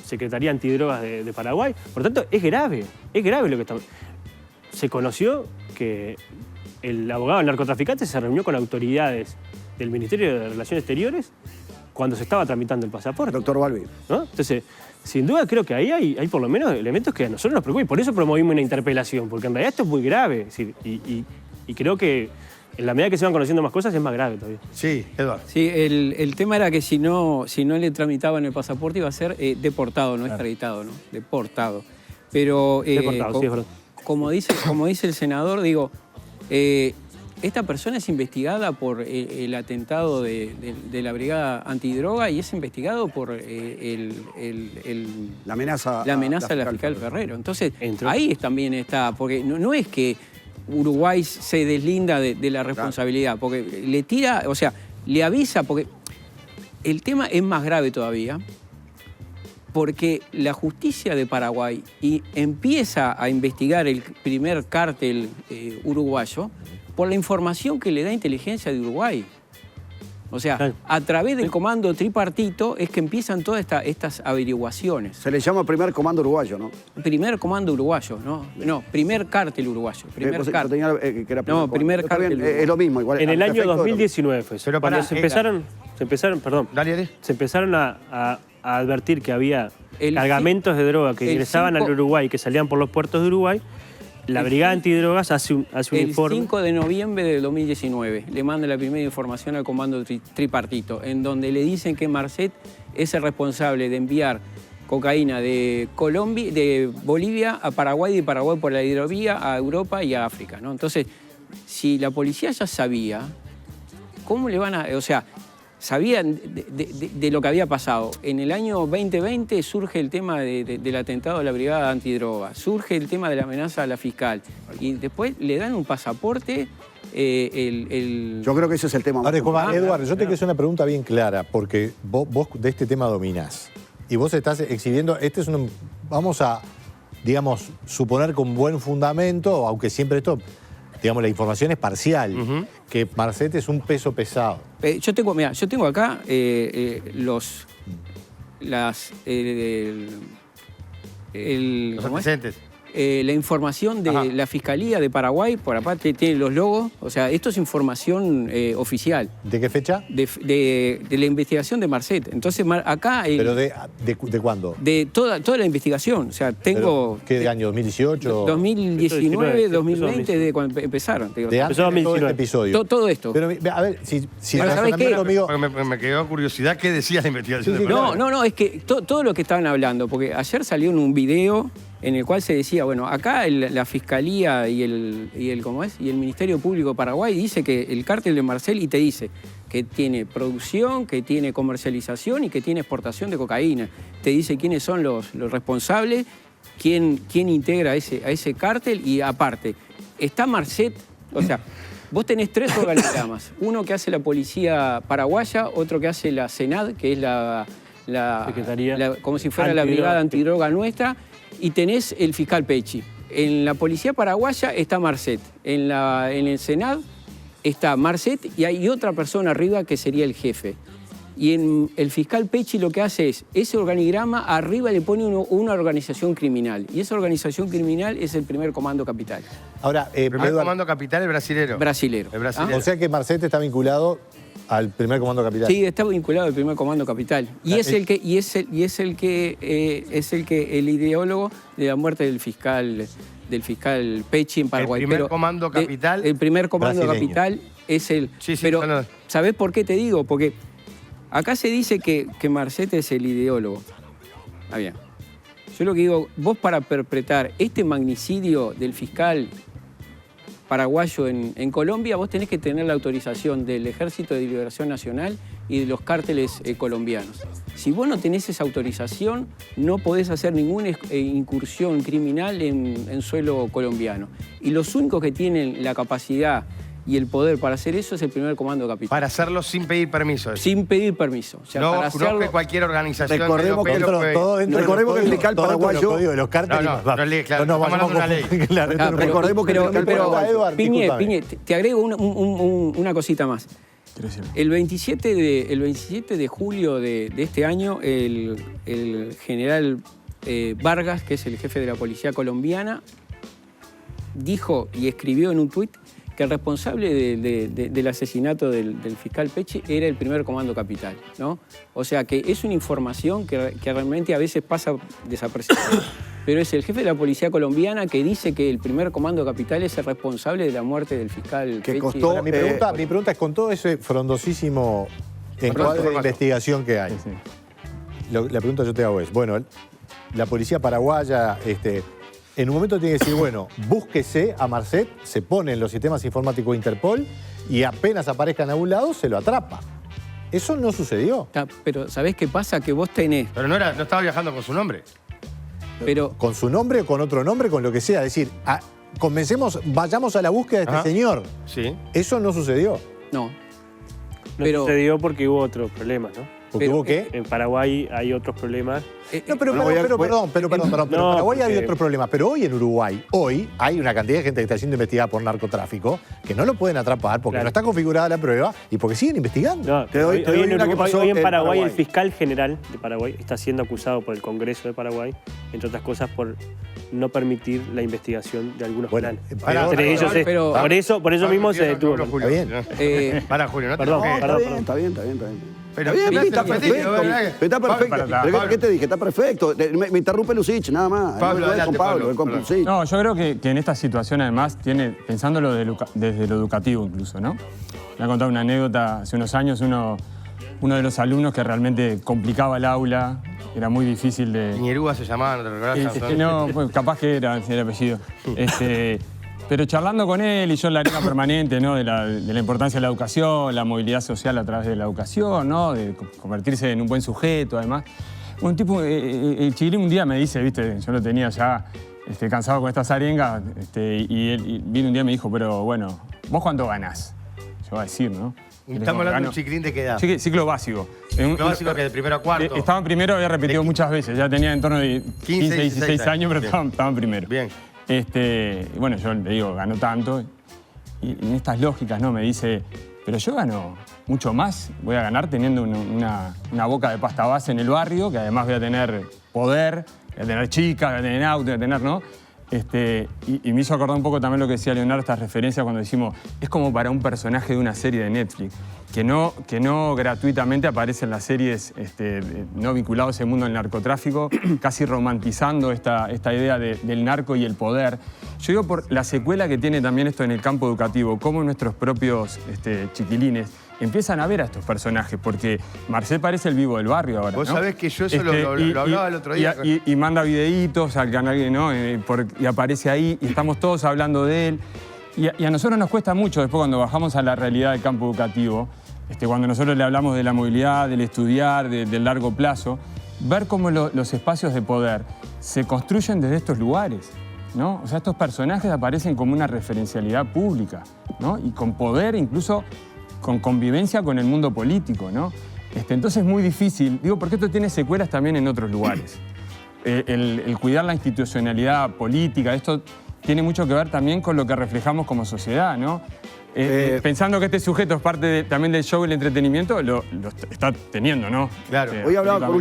Secretaría Antidrogas de Paraguay. Por lo tanto, es grave lo que está... Se conoció que el abogado del narcotraficante se reunió con autoridades del Ministerio de Relaciones Exteriores cuando se estaba tramitando el pasaporte. Doctor Balbi. ¿No? Entonces, sin duda creo que ahí hay por lo menos elementos que a nosotros nos preocupan y por eso promovimos una interpelación, porque en realidad esto es muy grave. Es decir, y creo que en la medida que se van conociendo más cosas es más grave todavía. Sí, Eduardo. Sí, el tema era que si no le tramitaban el pasaporte iba a ser deportado, no extraditado, ¿no? Deportado. Pero Deportado, sí, es verdad. Como dice el senador, digo, esta persona es investigada por el atentado de la Brigada Antidroga y es investigado por la amenaza a la fiscal Ferrero. Entonces, ahí también está, porque no es que Uruguay se deslinda de la responsabilidad, porque le tira, o sea, le avisa, porque el tema es más grave todavía, porque la justicia de Paraguay empieza a investigar el primer cártel uruguayo por la información que le da inteligencia de Uruguay. O sea, a través del comando tripartito es que empiezan todas estas averiguaciones. Se le llama primer comando uruguayo, ¿no? Primer comando uruguayo, ¿no? No, primer cártel uruguayo. Primer cártel. Primer cártel. Es lo mismo, igual. En el año 2019 fue eso. Pero cuando se empezaron a advertir que había cargamentos de droga que ingresaban al Uruguay y que salían por los puertos de Uruguay, la Brigada Antidrogas hace un informe. El 5 de noviembre de 2019 le manda la primera información al comando tripartito, en donde le dicen que Marcet es el responsable de enviar cocaína de Colombia, de Bolivia a Paraguay, de Paraguay por la hidrovía a Europa y a África, ¿no? Entonces, si la policía ya sabía, ¿cómo le van a...? O sea, sabían de lo que había pasado. En el año 2020 surge el tema del atentado a la brigada antidroga, surge el tema de la amenaza a la fiscal, y después le dan un pasaporte... Yo creo que ese es el tema. Ahora, Eduardo, yo te quiero hacer una pregunta bien clara, porque vos de este tema dominás. Y vos estás exhibiendo, vamos a, digamos, suponer con buen fundamento, aunque siempre esto, digamos, la información es parcial, que Marcet es un peso pesado. Yo tengo acá Los antecedentes. La información de la Fiscalía de Paraguay, por aparte tiene los logos, o sea, esto es información oficial. ¿De qué fecha? De la investigación de Marcet. Entonces, acá... ¿Pero de cuándo? De toda la investigación, o sea, tengo... ¿Qué de año? ¿2018? 2019, 2020, de cuando empezaron. De antes de todo este episodio. Todo esto. Pero, a ver, si Ahora, ¿sabes qué? conmigo... Me quedó curiosidad, ¿qué decía la investigación? No, es que todo lo que estaban hablando, porque ayer salió en un video en el cual se decía, bueno, acá la Fiscalía y el Ministerio Público de Paraguay dice que el cártel de Marcel, y te dice que tiene producción, que tiene comercialización y que tiene exportación de cocaína. Te dice quiénes son los responsables, quién integra a ese cártel, y aparte, está Marcet, o sea, vos tenés 3 organigramas, uno que hace la policía paraguaya, otro que hace la Senad, que es como si fuera la brigada antidroga nuestra, y tenés el fiscal Pecci. En la policía paraguaya está Marcet, en el Senad está Marcet y hay otra persona arriba que sería el jefe. Y en el fiscal Pecci lo que hace es, ese organigrama arriba le pone una organización criminal. Y esa organización criminal es el primer comando capital. Ahora, el primer comando capital es brasilero. Brasilero. El brasilero. O sea que Marcet está vinculado al primer comando capital. Sí, está vinculado al primer comando capital. Y es el ideólogo de la muerte del fiscal Pecci en Paraguay. El primer comando capital. El primer comando brasileño. capital es el... Sí, pero, ¿sabés por qué te digo? Porque acá se dice que Marcet es el ideólogo. Ah, bien. Yo lo que digo, vos para perpetrar este magnicidio del fiscal paraguayo en Colombia, vos tenés que tener la autorización del Ejército de Liberación Nacional y de los cárteles colombianos. Si vos no tenés esa autorización, no podés hacer ninguna incursión criminal en suelo colombiano. Y los únicos que tienen la capacidad y el poder para hacer eso es el primer comando capital. Para hacerlo sin pedir permiso. Sin pedir permiso. O sea, no, para hacerlo... no que cualquier organización... Recordemos que el fiscal paraguayo... Los cárteles... No, vamos a una ley. Recordemos que el fiscal paraguayo... Piñe, te agrego una cosita más. El 27 de julio de este año, el general Vargas, que es el jefe de la policía colombiana, dijo y escribió en un tuit que el responsable del asesinato del fiscal Pecci era el primer comando capital, ¿no? O sea que es una información que realmente a veces pasa desapercibida. Pero es el jefe de la policía colombiana que dice que el primer comando capital es el responsable de la muerte del fiscal Pecci. Ahora, mi pregunta es, con todo ese frondosísimo encuadre de investigación que hay, la pregunta que yo te hago es, bueno, la policía paraguaya... en un momento tiene que decir, bueno, búsquese a Marcet, se pone en los sistemas informáticos de Interpol y apenas aparezca en algún lado, se lo atrapa. Eso no sucedió. Pero ¿sabés qué pasa? Que vos tenés... Pero no estaba viajando con su nombre. Pero... Con su nombre, con otro nombre, con lo que sea. Es decir, vayamos a la búsqueda de este señor. Sí. Eso no sucedió. No. No sucedió porque hubo otros problemas, ¿no? ¿Porque hubo qué? En Paraguay hay otros problemas. Perdón. Paraguay hay otros problemas. Pero hoy en Uruguay, hay una cantidad de gente que está siendo investigada por narcotráfico que no lo pueden atrapar porque no está configurada la prueba y porque siguen investigando. No, hoy en Paraguay el fiscal general de Paraguay está siendo acusado por el Congreso de Paraguay, entre otras cosas, por no permitir la investigación de algunos planes. Entre ellos, por eso mismo se detuvo. Está bien. Para, Julio, no te Perdón. Está bien. Pero está perfecto. Está perfecto. ¿Qué te dije? Está perfecto. Me interrumpe Lucich, nada más. Pablo, con Pablo, con Lucich. No, yo creo que en esta situación, además, pensándolo desde lo educativo incluso, ¿no? Me ha contado una anécdota hace unos años, uno de los alumnos que realmente complicaba el aula, era muy difícil de... Piñerúa se llamaban, ¿no te recordás, Sansón? No, pues, capaz que era el apellido. Pero charlando con él y yo en la arena permanente, ¿no? de la importancia de la educación, la movilidad social a través de la educación, ¿no? De convertirse en un buen sujeto, además. Un tipo, el Chiquilín un día me dice, viste, yo lo tenía ya cansado con estas arengas, y él vino un día y me dijo, pero bueno, ¿vos cuánto ganás? Yo voy a decir, ¿no? Estamos hablando de un Chiquilín de qué edad. Ciclo básico. Ciclo básico que de primero a cuarto. Estaba en primero, había repetido muchas veces, ya tenía en torno de 15, 16 años, pero estaba en primero. Bien. Bueno, yo le digo, ganó tanto. Y en estas lógicas, ¿no? Me dice, pero yo gano mucho más. Voy a ganar teniendo una boca de pasta base en el barrio, que además voy a tener poder, voy a tener chicas, voy a tener auto, voy a tener, ¿no? Y me hizo acordar un poco también lo que decía Leonardo, esta referencia cuando decimos, es como para un personaje de una serie de Netflix, que no gratuitamente aparece en las series no vinculados al mundo del narcotráfico, casi romantizando esta idea del narco y el poder. Yo digo por la secuela que tiene también esto en el campo educativo, cómo nuestros propios chiquilines empiezan a ver a estos personajes, porque Marcet parece el vivo del barrio ahora, Vos ¿no? sabés que yo eso lo hablaba el otro día. Y manda videitos al canal, ¿no? Y aparece ahí, y estamos todos hablando de él. Y a nosotros nos cuesta mucho, después cuando bajamos a la realidad del campo educativo, cuando nosotros le hablamos de la movilidad, del estudiar, del largo plazo, ver cómo los espacios de poder se construyen desde estos lugares, ¿no? O sea, estos personajes aparecen como una referencialidad pública, ¿no? Y con poder, incluso con convivencia con el mundo político, ¿no? Entonces es muy difícil, digo, porque esto tiene secuelas también en otros lugares. El cuidar la institucionalidad política, esto tiene mucho que ver también con lo que reflejamos como sociedad, ¿no? Pensando que este sujeto es parte también del show y el entretenimiento, lo está teniendo, ¿no? Claro. Hoy hablaba con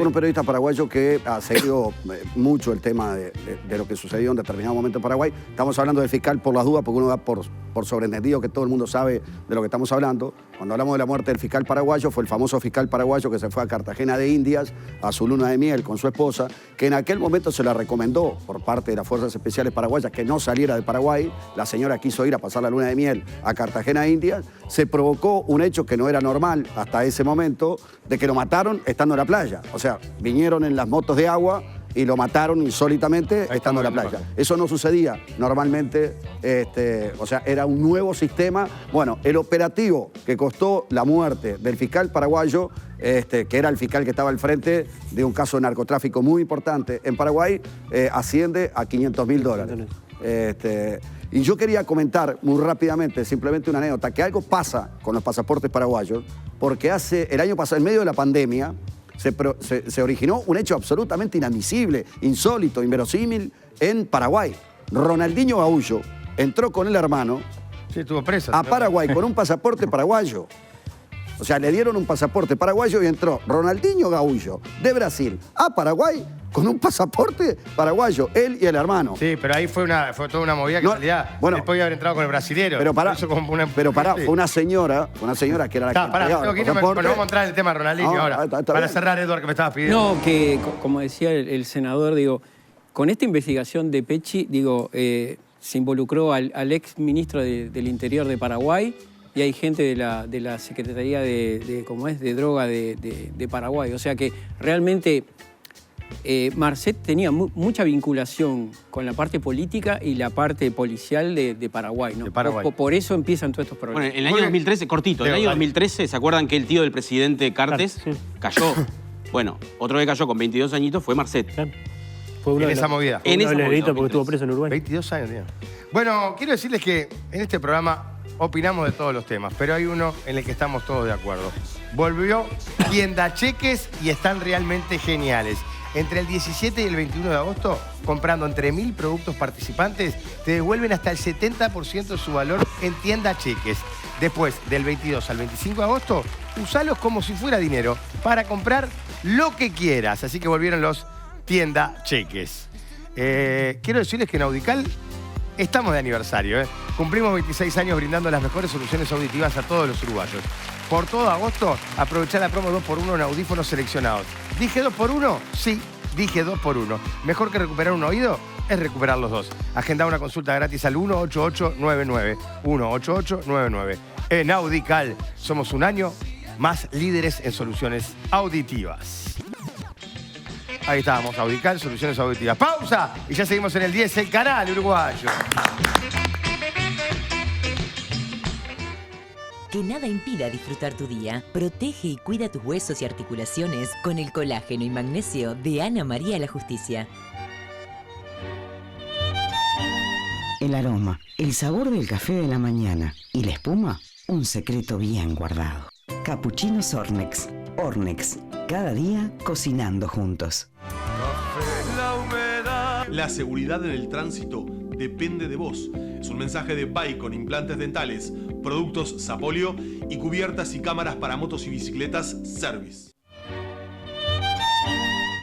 un periodista paraguayo que ha seguido mucho el tema de lo que sucedió en determinado momento en Paraguay. Estamos hablando del fiscal por las dudas, porque uno da por sobreentendido que todo el mundo sabe de lo que estamos hablando. Cuando hablamos de la muerte del fiscal paraguayo, fue el famoso fiscal paraguayo que se fue a Cartagena de Indias a su luna de miel con su esposa, que en aquel momento se la recomendó por parte de las Fuerzas Especiales Paraguayas que no saliera de Paraguay. La señora quiso ir a pasar la luna de miel a Cartagena de Indias. Se provocó un hecho que no era normal hasta ese momento, de que lo mataron estando en la playa. O sea, vinieron en las motos de agua y lo mataron insólitamente estando en la playa. Eso no sucedía normalmente, o sea, era un nuevo sistema. Bueno, el operativo que costó la muerte del fiscal paraguayo, que era el fiscal que estaba al frente de un caso de narcotráfico muy importante en Paraguay, asciende a $500.000. Y yo quería comentar muy rápidamente, simplemente una anécdota, que algo pasa con los pasaportes paraguayos, porque el año pasado, en medio de la pandemia, se originó un hecho absolutamente inadmisible, insólito, inverosímil en Paraguay. Ronaldinho Gaullo entró con el hermano estuvo preso, a Paraguay con un pasaporte paraguayo. O sea, le dieron un pasaporte paraguayo y entró Ronaldinho Gaullo de Brasil a Paraguay con un pasaporte paraguayo, él y el hermano. Sí, pero ahí fue toda una movida que en realidad después de haber entrado con el brasilero. Pero pará, fue una señora que era la que vamos a entrar en el tema de Ronaldinho ahora. Para cerrar, Eduardo, que me estabas pidiendo. No, que como decía el senador, digo, con esta investigación de Pecci, digo, se involucró al ex ministro del Interior de Paraguay, y hay gente de la Secretaría de Droga de Paraguay. O sea que realmente Marcet tenía mucha vinculación con la parte política y la parte policial de Paraguay, ¿no? Por eso empiezan todos estos problemas. Bueno, en el año 2013, cortito, en el año 2013, ¿se acuerdan que el tío del presidente Cartes cayó? Bueno, otro que cayó con 22 añitos fue Marcet. Fue uno en esa movida. En esa movida, porque estuvo preso en Uruguay. 22 años, tío. Bueno, quiero decirles que en este programa opinamos de todos los temas, pero hay uno en el que estamos todos de acuerdo. Volvió Tienda Cheques y están realmente geniales. Entre el 17 y el 21 de agosto, comprando entre 1.000 productos participantes, te devuelven hasta el 70% de su valor en Tienda Cheques. Después, del 22 al 25 de agosto, usalos como si fuera dinero para comprar lo que quieras. Así que volvieron los Tienda Cheques. Quiero decirles que en Audical estamos de aniversario. Cumplimos 26 años brindando las mejores soluciones auditivas a todos los uruguayos. Por todo agosto, aprovechá la promo 2x1 en audífonos seleccionados. ¿Dije 2x1? Sí, dije 2x1. Mejor que recuperar un oído es recuperar los dos. Agenda una consulta gratis al 18899. 18899. En Audical somos un año más líderes en soluciones auditivas. Ahí estábamos, Audical, soluciones auditivas. ¡Pausa! Y ya seguimos en el 10, el canal uruguayo. Que nada impida disfrutar tu día. Protege y cuida tus huesos y articulaciones con el colágeno y magnesio de Ana María La Justicia. El aroma, el sabor del café de la mañana y la espuma, un secreto bien guardado. Capuchinos Ornex. Ornex, cada día cocinando juntos. La seguridad en el tránsito depende de vos. Es un mensaje de Bicon, implantes dentales, productos Sapolio y cubiertas y cámaras para motos y bicicletas Service.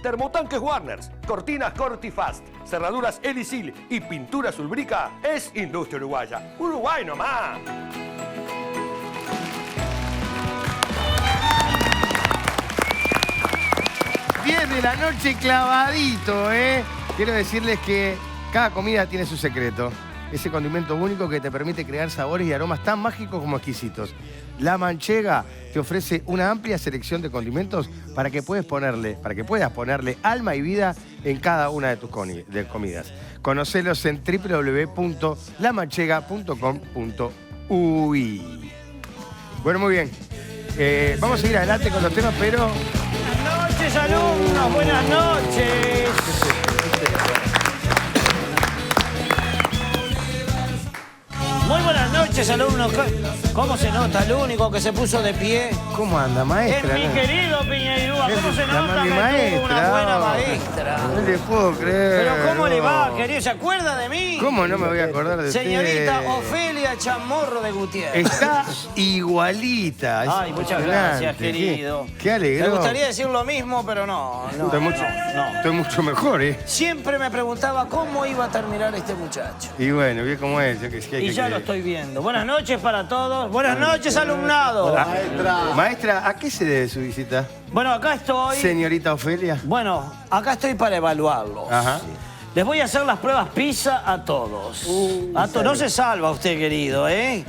Termotanques Warners, cortinas Cortifast, cerraduras Elisil y pinturas Ulbrica es industria uruguaya. ¡Uruguay nomás! De la noche clavadito, ¿eh? Quiero decirles que cada comida tiene su secreto. Ese condimento único que te permite crear sabores y aromas tan mágicos como exquisitos. La Manchega te ofrece una amplia selección de condimentos para que puedas ponerle alma y vida en cada una de tus comidas. Conocelos en www.lamanchega.com.uy. Bueno, muy bien. Vamos a seguir adelante con los temas, pero... Buenas noches, alumnos. Buenas noches. Muy buenas noches, alumnos. ¿Cómo se nota? El único que se puso de pie. ¿Cómo anda, maestra? Es mi querido Piñeirúa. ¿Cómo se nota que tuvo una buena maestra? No le puedo creer. Pero ¿cómo le va, querido? ¿Se acuerda de mí? ¿Cómo no me voy a acordar de usted? Señorita Ofelia Chamorro de Gutiérrez. Está igualita. Ay, muchas gracias, querido. Qué alegre. Me gustaría decir lo mismo, pero no. Estoy mucho mejor, ¿eh? Siempre me preguntaba cómo iba a terminar este muchacho. Y bueno, bien como es. Y ya lo estoy viendo. Buenas noches para todos. Buenas noches, alumnado. Hola, maestra. Maestra, ¿a qué se debe su visita? Bueno, acá estoy. Señorita Ofelia. Bueno, acá estoy para evaluarlos. Ajá. Les voy a hacer las pruebas PISA a todos. No se salva usted, querido, ¿eh?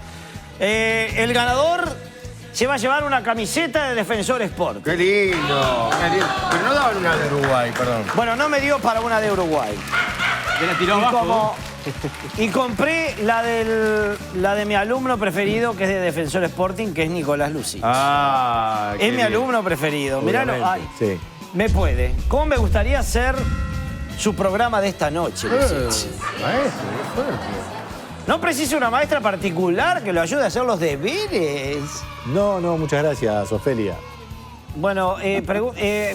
El ganador se va a llevar una camiseta de Defensor Sport. ¡Qué lindo! Pero no daban una de Uruguay, perdón. Bueno, no me dio para una de Uruguay. ¿Qué la tiró abajo? Y compré la de mi alumno preferido, que es de Defensor Sporting, que es Nicolás Lucí. Ah, es mi alumno preferido. Miralo, ay, Sí. me puede. ¿Cómo me gustaría hacer su programa de esta noche, Lucí? Maestro, qué fuerte. ¿No precisa una maestra particular que lo ayude a hacer los deberes? No, muchas gracias, Ofelia. Bueno,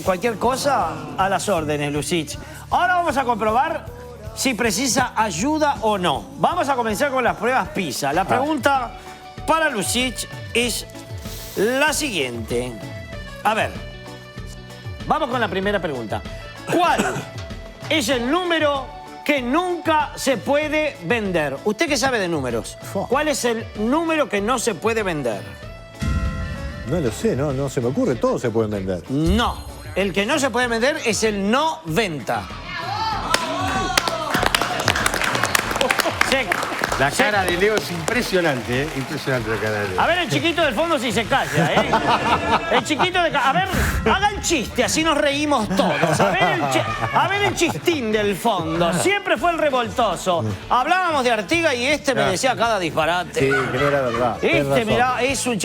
cualquier cosa, a las órdenes, Lucich. Ahora vamos a comprobar si precisa ayuda o no. Vamos a comenzar con las pruebas PISA. La pregunta para Lucich es la siguiente. A ver, vamos con la primera pregunta. ¿Cuál es el número que nunca se puede vender? ¿Usted qué sabe de números? ¿Cuál es el número que no se puede vender? No lo sé, no se me ocurre. Todos se pueden vender. No. El que no se puede vender es el 90. La cara de Leo es impresionante, ¿eh? Impresionante la cara de Leo. A ver el chiquito del fondo si se calla, ¿eh? El chiquito de... A ver, haga el chiste, así nos reímos todos. A ver el chistín del fondo. Siempre fue el revoltoso. Hablábamos de Artigas y me decía cada disparate. Sí, que no era verdad. Mirá, es un...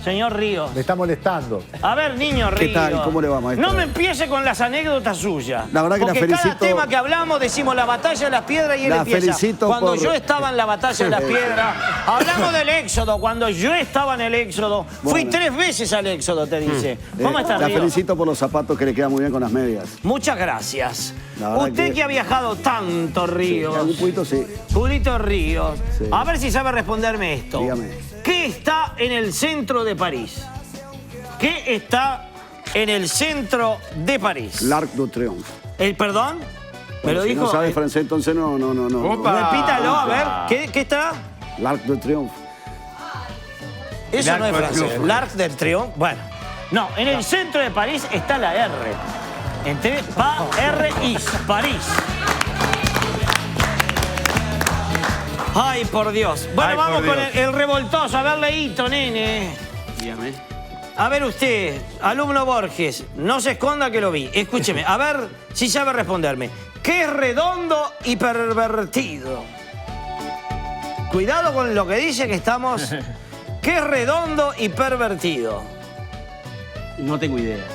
Señor Ríos. Me está molestando. A ver, niño Ríos. ¿Qué tal? ¿Cómo le va, maestro? No me empiece con las anécdotas suyas. La verdad que porque la felicito. cada tema que hablamos decimos la batalla de las piedras y él empieza. Cuando yo estaba en la batalla de las piedras, hablamos del Éxodo. Cuando yo estaba en el Éxodo, fui 3 veces al Éxodo, te dice. ¿Cómo está, La Ríos? felicito por los zapatos que le quedan muy bien con las medias. Muchas gracias. La verdad Usted que ha viajado tanto, Ríos. Un poquito sí. Julito Ríos. Sí. A ver si sabe responderme esto. Dígame. ¿Qué está en el centro de París? ¿Qué está en el centro de París? L'Arc de Triomphe. ¿Perdón? ¿Me lo Si dijo? no sabe francés, entonces no. Repítalo, a ver. ¿Qué está? L'Arc de Triomphe. Eso no es francés. L'Arc del Triomphe. Bueno. No, en el centro de París está la R. Entre Paris. París. Ay, por Dios. Bueno, vamos con el revoltoso. A ver, leíto, nene. Dígame. A ver usted, alumno Borges, no se esconda que lo vi. Escúcheme, a ver si sabe responderme. ¿Qué es redondo y pervertido? Cuidado con lo que dice que estamos... ¿Qué es redondo y pervertido? No tengo idea.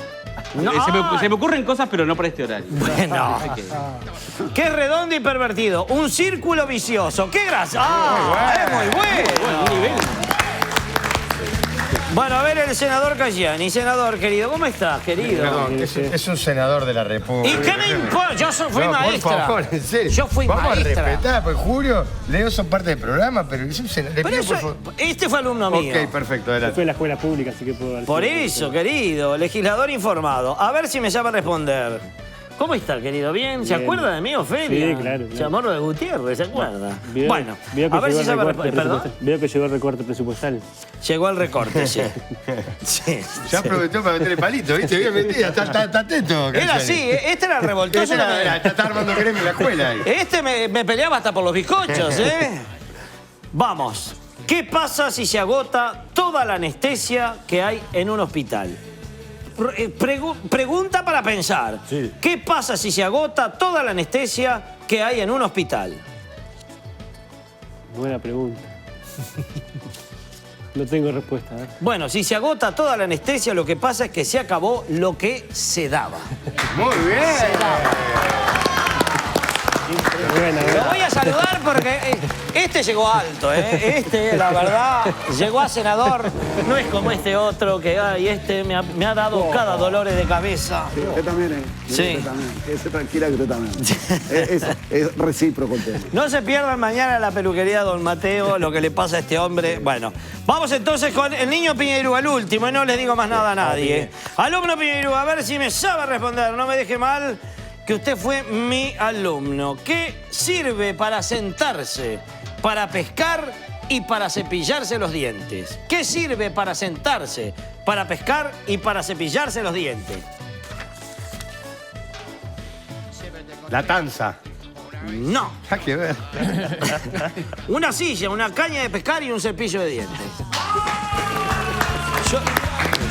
No. Se me ocurren cosas, pero no para este horario. Bueno. ¿Qué es redondo y pervertido? Un círculo vicioso. ¡Qué gracia! ¡Ah! ¡Es muy bueno! Buen nivel. Bueno, a ver el senador Cayani. Senador, querido, ¿cómo estás, querido? Perdón, es un senador de la República. ¿Y qué me importa? Yo fui No, maestra. por favor, en serio. Yo fui Vamos maestra. a respetar, porque Julio, Leo son parte del programa, pero es un senador. Pero eso, este fue alumno mío. Ok, perfecto, Yo adelante. fui a la escuela pública, así que puedo dar... Por eso, querido, legislador informado. A ver si me sabe responder. ¿Cómo está, querido? ¿Bien? ¿Se Bien. acuerda de mí, Ofelia? Sí, claro. Chamorro de Gutiérrez, ¿se acuerda? Veo- Bueno, veo que a ver llegó si el sabe recorte responder. ¿Perdón? presupuestal. Veo que llegó el recorte presupuestal. Llegó el recorte, sí. Sí. Ya aprovechó para meter el palito, ¿viste? Bien metida, está atento. Era Cayani. así, este era revoltoso. Este está armando gremio en la escuela ahí. Este me peleaba hasta por los bizcochos, ¿eh? Vamos. ¿Qué pasa si se agota toda la anestesia que hay en un hospital? Pregunta para pensar. Sí. ¿Qué pasa si se agota toda la anestesia que hay en un hospital? Buena pregunta. No tengo respuesta. ¿eh? Bueno, si se agota toda la anestesia, lo que pasa es que se acabó lo que se daba. Muy bien. Buena, Lo voy a saludar porque este llegó alto, ¿eh? Este, la verdad, llegó a senador. No es como este otro que hay. Este me ha dado cada dolores de cabeza. Usted también, ¿eh? Sí. Usted también. Quédese tranquila que usted también. Es recíproco el tema. No se pierdan mañana la peluquería de Don Mateo, lo que le pasa a este hombre. Bueno, vamos entonces con el niño Piñeirúa, el último, y no les digo más nada a nadie. Alumno Piñeirúa, a ver si me sabe responder, no me deje mal, que usted fue mi alumno. ¿Qué sirve para sentarse, para pescar y para cepillarse los dientes? ¿Qué sirve para sentarse, para pescar y para cepillarse los dientes? La tanza. No. Hay que ver. Una silla, una caña de pescar y un cepillo de dientes.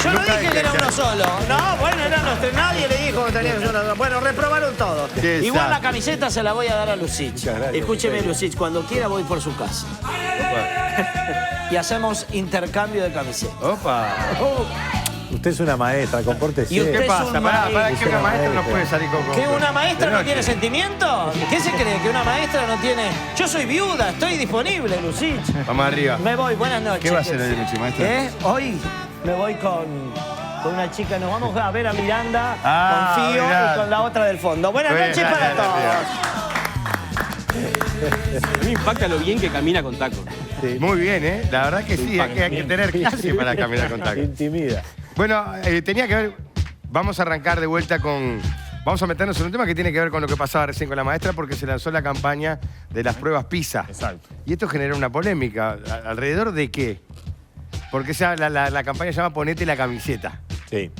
Yo no dije que era uno solo. No, bueno, eran los tres. Nadie le dijo que tenía que ser uno solo. Bueno, reprobaron todo. Qué Igual la desastre. camiseta se la voy a dar a Lucich. Escúcheme, Lucich, cuando quiera voy por su casa. Y hacemos intercambio de camisetas. Opa. Usted es una maestra, compórtese. Y usted ¿Qué es pasa? un Para maestro. que una maestra no puede salir con... ¿Que una maestra de no noche. tiene sentimiento? ¿Qué se cree? ¿Que una maestra no tiene...? Yo soy viuda, estoy disponible, Lucich. Vamos arriba. Me voy, buenas noches. ¿Qué va a hacer hoy de noche, maestra? Hoy me voy con una chica, nos vamos a ver a Miranda, Ah, con Fío Miranda. y con la otra del fondo. Buenas Bien, noches para gracias, todos. A mí me impacta lo bien que camina con tacos. Muy bien, ¿eh? La verdad que sí, hay que tener clase para caminar con tacos. Intimida. Bueno, tenía que ver... Vamos a arrancar de vuelta con... Vamos a meternos en un tema que tiene que ver con lo que pasaba recién con la maestra porque se lanzó la campaña de las pruebas PISA. Exacto. Y esto generó una polémica. ¿Alrededor de qué? Porque la campaña se llama Ponete la camiseta. Sí.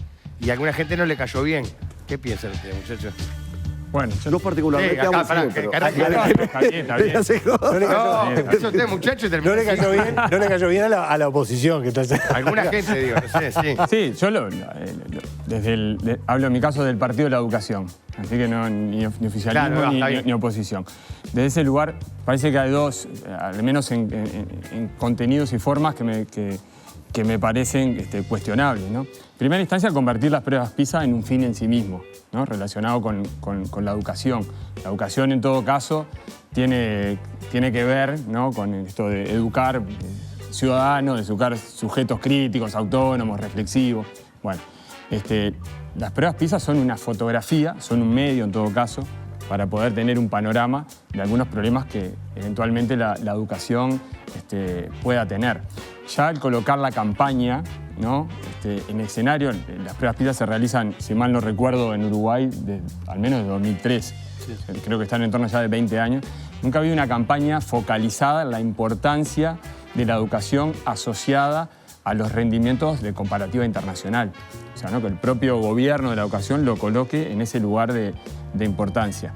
Y a alguna gente no le cayó bien. ¿Qué piensan ustedes, muchachos? Bueno, yo Yo particularmente acá, amo el pará, fútbol, pero... carajo. Está bien, está bien. No le cayó, No, eso ustedes, muchachos, no le cayó bien, no le cayó bien a la oposición. Que está... Alguna gente, digo, no sé, sí. Sí, yo hablo en mi caso del Partido de la Educación, así que no, ni oficialismo Claro, está bien. ni oposición. Desde ese lugar parece que hay dos, al menos en contenidos y formas que me parecen cuestionables, ¿no? En primera instancia, convertir las pruebas PISA en un fin en sí mismo, ¿no? Relacionado con la educación. La educación, en todo caso, tiene que ver, ¿no? Con esto de educar ciudadanos, de educar sujetos críticos, autónomos, reflexivos. Bueno, las pruebas PISA son una fotografía, son un medio, en todo caso, para poder tener un panorama de algunos problemas que eventualmente la educación pueda tener. Ya al colocar la campaña, ¿no? En escenario, las pruebas PISA se realizan, si mal no recuerdo, en Uruguay al menos de 2003. Creo que están en torno ya de 20 años. Nunca ha habido una campaña focalizada en la importancia de la educación asociada a los rendimientos de comparativa internacional. O sea, ¿no? Que el propio gobierno de la educación lo coloque en ese lugar de importancia.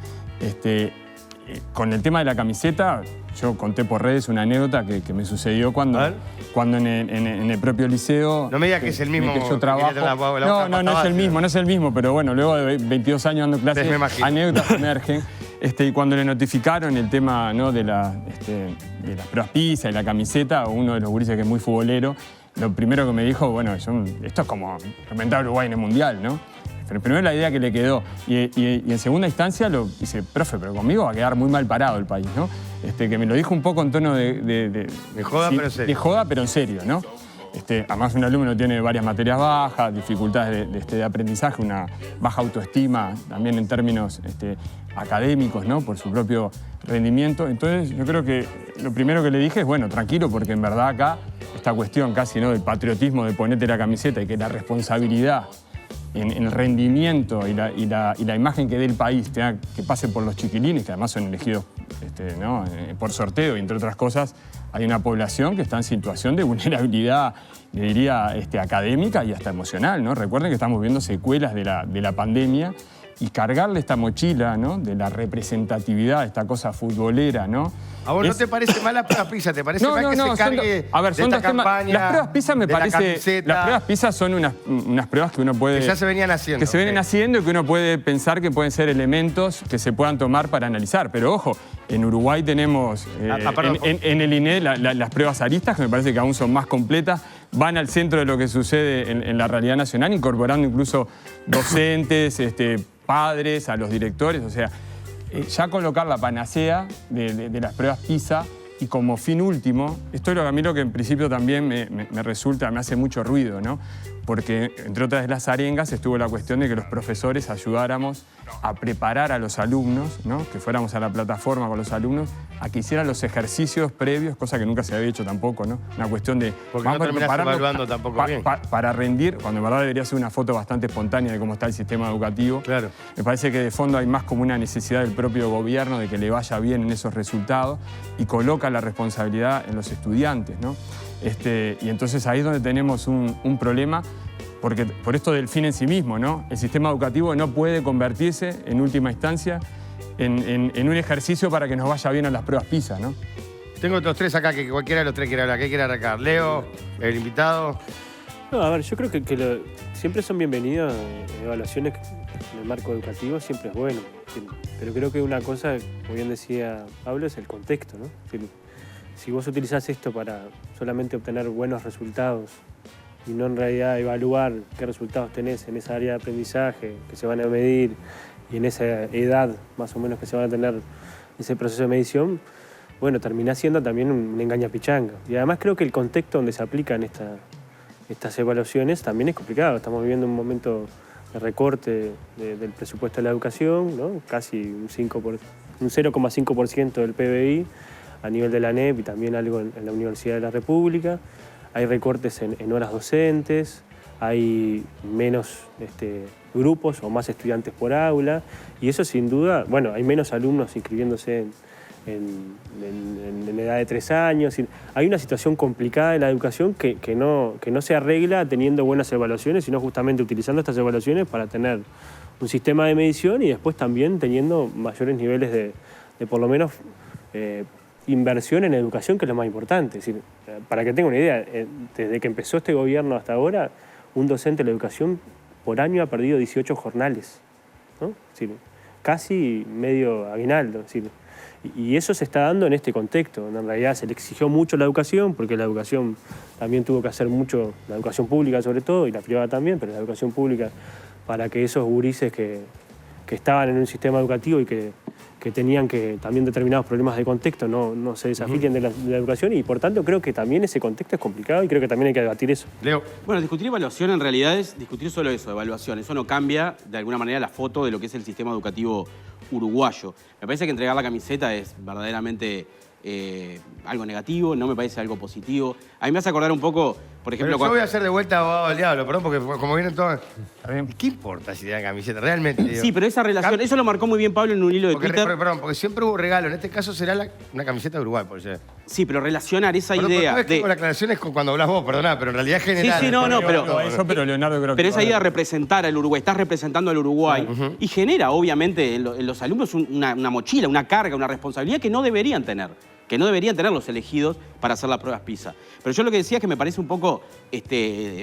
con el tema de la camiseta, yo conté por redes una anécdota que me sucedió cuando en el propio liceo. No me digas que es el mismo que yo trabajo. No es el mismo, pero bueno, luego de 22 años dando clases, anécdotas emergen. Y cuando le notificaron el tema, ¿no?, de las pruebas PISA y la camiseta, uno de los gurises que es muy futbolero, lo primero que me dijo, bueno, esto es como representar a Uruguay en el Mundial, ¿no? Pero primero la idea que le quedó. Y en segunda instancia lo dice, profe, pero conmigo va a quedar muy mal parado el país, ¿no? Que me lo dijo un poco en tono de joda, pero en serio. De joda, pero en serio, ¿no? Además, un alumno tiene varias materias bajas, dificultades de aprendizaje, una baja autoestima también en términos académicos, ¿no?, por su propio rendimiento. Entonces, yo creo que lo primero que le dije es, bueno, tranquilo, porque en verdad acá esta cuestión casi, ¿no?, del patriotismo, de ponerte la camiseta y que la responsabilidad en el rendimiento y la imagen que dé el país tenga que pase por los chiquilines, que además son elegidos ¿no?, por sorteo, y entre otras cosas, hay una población que está en situación de vulnerabilidad, le diría, académica y hasta emocional, ¿no? Recuerden que estamos viendo secuelas de la pandemia, y cargarle esta mochila, ¿no?, de la representatividad, esta cosa futbolera, ¿no? ¿A vos no te parece mal la prueba PISA? ¿Te parece mal que se cargue de esta campaña? Las pruebas PISA me parece. Las pruebas PISA son unas pruebas que uno puede. Que ya se venían haciendo. Que se vienen haciendo y que uno puede pensar que pueden ser elementos que se puedan tomar para analizar. Pero ojo, en Uruguay tenemos en el INE las pruebas aristas, que me parece que aún son más completas, van al centro de lo que sucede en la realidad nacional, incorporando incluso docentes, padres, a los directores, o sea, ya colocar la panacea de las pruebas PISA y como fin último, esto es a mí lo que en principio también me resulta, me hace mucho ruido, ¿no? Porque entre otras de las arengas estuvo la cuestión de que los profesores ayudáramos a preparar a los alumnos, ¿no?, que fuéramos a la plataforma con los alumnos, a que hicieran los ejercicios previos, cosa que nunca se había hecho tampoco, ¿no? Una cuestión de... Porque no terminás evaluando tampoco bien. Para rendir, cuando en verdad debería ser una foto bastante espontánea de cómo está el sistema educativo. Claro. Me parece que de fondo hay más como una necesidad del propio gobierno de que le vaya bien en esos resultados y coloca la responsabilidad en los estudiantes, ¿no? Y entonces ahí es donde tenemos un problema, porque por esto del fin en sí mismo, ¿no? El sistema educativo no puede convertirse, en última instancia, en un ejercicio para que nos vaya bien en las pruebas PISA, ¿no? Tengo otros tres acá, que cualquiera de los tres quiere hablar. ¿Qué quiere arrancar? Leo, el invitado. No, a ver, yo creo que siempre son bienvenidas evaluaciones en el marco educativo, siempre es bueno. Pero creo que una cosa, como bien decía Pablo, es el contexto, ¿no? Si vos utilizás esto para solamente obtener buenos resultados y no en realidad evaluar qué resultados tenés en esa área de aprendizaje que se van a medir y en esa edad más o menos que se van a tener ese proceso de medición, bueno, termina siendo también un engañapichanga. Y además creo que el contexto donde se aplican estas evaluaciones también es complicado. Estamos viviendo un momento de recorte del presupuesto de la educación, ¿no? Casi un 0,5% del PBI a nivel de la ANEP y también algo en la Universidad de la República. Hay recortes en horas docentes, hay menos grupos o más estudiantes por aula, y eso sin duda, bueno, hay menos alumnos inscribiéndose en edad de 3 años. Hay una situación complicada en la educación que no se arregla teniendo buenas evaluaciones, sino justamente utilizando estas evaluaciones para tener un sistema de medición y después también teniendo mayores niveles de por lo menos inversión en educación, que es lo más importante. Es decir, para que tenga una idea, desde que empezó este gobierno hasta ahora, un docente de la educación por año ha perdido 18 jornales, ¿no? Es decir, casi medio aguinaldo. Es decir, y eso se está dando en este contexto. En realidad se le exigió mucho la educación, porque la educación también tuvo que hacer mucho, la educación pública sobre todo, y la privada también, pero la educación pública, para que esos gurises que estaban en un sistema educativo y que tenían que también determinados problemas de contexto no se desafilien de la educación, y por tanto creo que también ese contexto es complicado y creo que también hay que debatir eso. Leo. Bueno, discutir evaluación en realidad es discutir solo eso, evaluación. Eso no cambia de alguna manera la foto de lo que es el sistema educativo uruguayo. Me parece que entregar la camiseta es verdaderamente algo negativo, no me parece algo positivo. A mí me hace acordar un poco Por ejemplo, Pero yo voy a hacer de vuelta abogado del diablo, perdón, porque como vienen todos... ¿Qué importa si te dan camiseta? Realmente, digo. Sí, pero esa relación, eso lo marcó muy bien Pablo en un hilo de Porque, Twitter. porque siempre hubo regalo. En este caso será una camiseta de Uruguay, por ser. Sí, pero relacionar esa Perdón, idea pero de... La aclaración es cuando hablas vos, perdona, pero en realidad es general. Sí, no, Pero Leonardo creo que... Pero esa idea de representar al Uruguay, estás representando al Uruguay y genera, obviamente, en los alumnos una mochila, una carga, una responsabilidad que no deberían tener los elegidos para hacer las pruebas PISA. Pero yo lo que decía es que me parece un poco,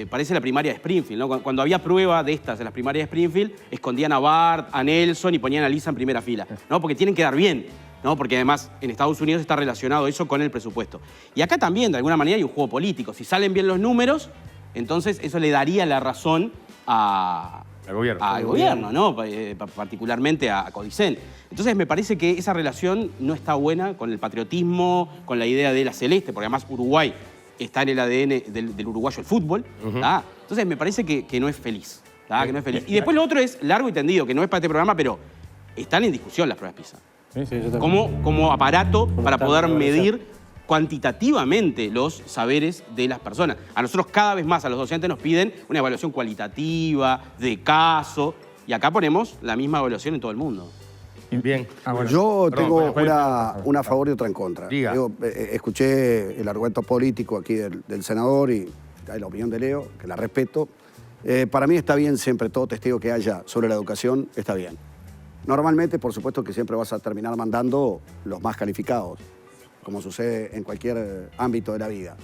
parece la primaria de Springfield, ¿no? Cuando había prueba de estas en las primarias de Springfield, escondían a Bart, a Nelson y ponían a Lisa en primera fila, ¿no? Porque tienen que dar bien, ¿no? Porque además en Estados Unidos está relacionado eso con el presupuesto. Y acá también, de alguna manera, hay un juego político. Si salen bien los números, entonces eso le daría la razón al gobierno, ¿no? Particularmente a Codicen. Entonces me parece que esa relación no está buena con el patriotismo, con la idea de la celeste, porque además Uruguay está en el ADN del uruguayo el fútbol. Entonces me parece que no es feliz. Que no es feliz. Y después lo otro es largo y tendido, que no es para este programa, pero están en discusión las pruebas PISA. Como aparato para poder medir cuantitativamente los saberes de las personas. A nosotros cada vez más, a los docentes nos piden una evaluación cualitativa, de caso, y acá ponemos la misma evaluación en todo el mundo. Bien. Yo tengo una a favor y otra en contra. Yo, escuché el argumento político aquí del senador y la opinión de Leo, que la respeto. Para mí está bien siempre todo testigo que haya sobre la educación, está bien. Normalmente, por supuesto, que siempre vas a terminar mandando los más calificados, como sucede en cualquier ámbito de la vida.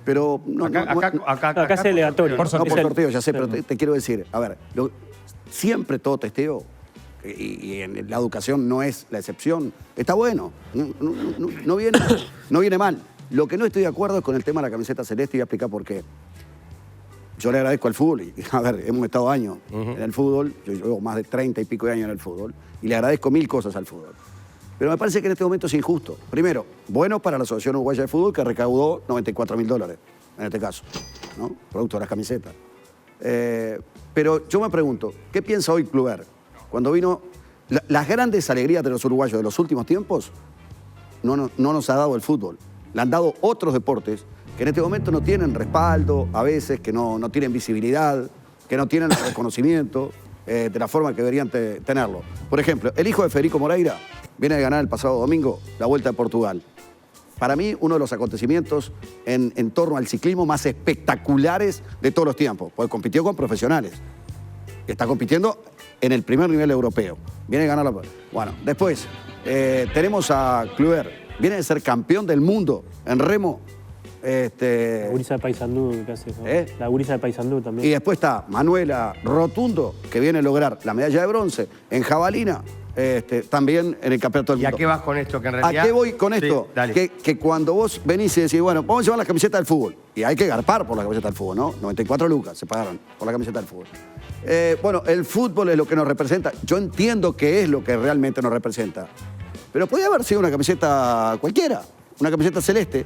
Pero acá es aleatorio. Por sorteo, ya sé, pero te quiero decir, a ver, siempre todo testeo, y en la educación no es la excepción, está bueno, no viene mal. Lo que no estoy de acuerdo es con el tema de la camiseta celeste y voy a explicar por qué. Yo le agradezco al fútbol, y a ver, hemos estado años en el fútbol, yo llevo más de 30 y pico de años en el fútbol, y le agradezco 1000 cosas al fútbol. Pero me parece que en este momento es injusto. Primero, bueno para la Asociación Uruguaya de Fútbol, que recaudó $94.000, en este caso, ¿no? Producto de las camisetas. Pero yo me pregunto, ¿qué piensa hoy Kluber? Cuando vino, las grandes alegrías de los uruguayos de los últimos tiempos no nos ha dado el fútbol. Le han dado otros deportes que en este momento no tienen respaldo, a veces que no tienen visibilidad, que no tienen reconocimiento de la forma que deberían tenerlo. Por ejemplo, el hijo de Federico Moreira viene de ganar el pasado domingo la Vuelta de Portugal. Para mí, uno de los acontecimientos en torno al ciclismo más espectaculares de todos los tiempos, porque compitió con profesionales. Está compitiendo en el primer nivel europeo. Viene a ganar la... Bueno, después tenemos a Kluber. Viene de ser campeón del mundo en remo. La gurisa de Paysandú que hace eso. La gurisa de Paysandú también. Y después está Manuela Rotundo, que viene a lograr la medalla de bronce en jabalina. También en el campeonato del mundo. ¿Y a qué vas con esto? Que en realidad... ¿A qué voy con esto? Sí, que cuando vos venís y decís, bueno, vamos a llevar la camiseta del fútbol. Y hay que garpar por la camiseta del fútbol, ¿no? 94 lucas se pagaron por la camiseta del fútbol. Bueno, el fútbol es lo que nos representa. Yo entiendo que es lo que realmente nos representa. Pero podría haber sido una camiseta cualquiera, una camiseta celeste.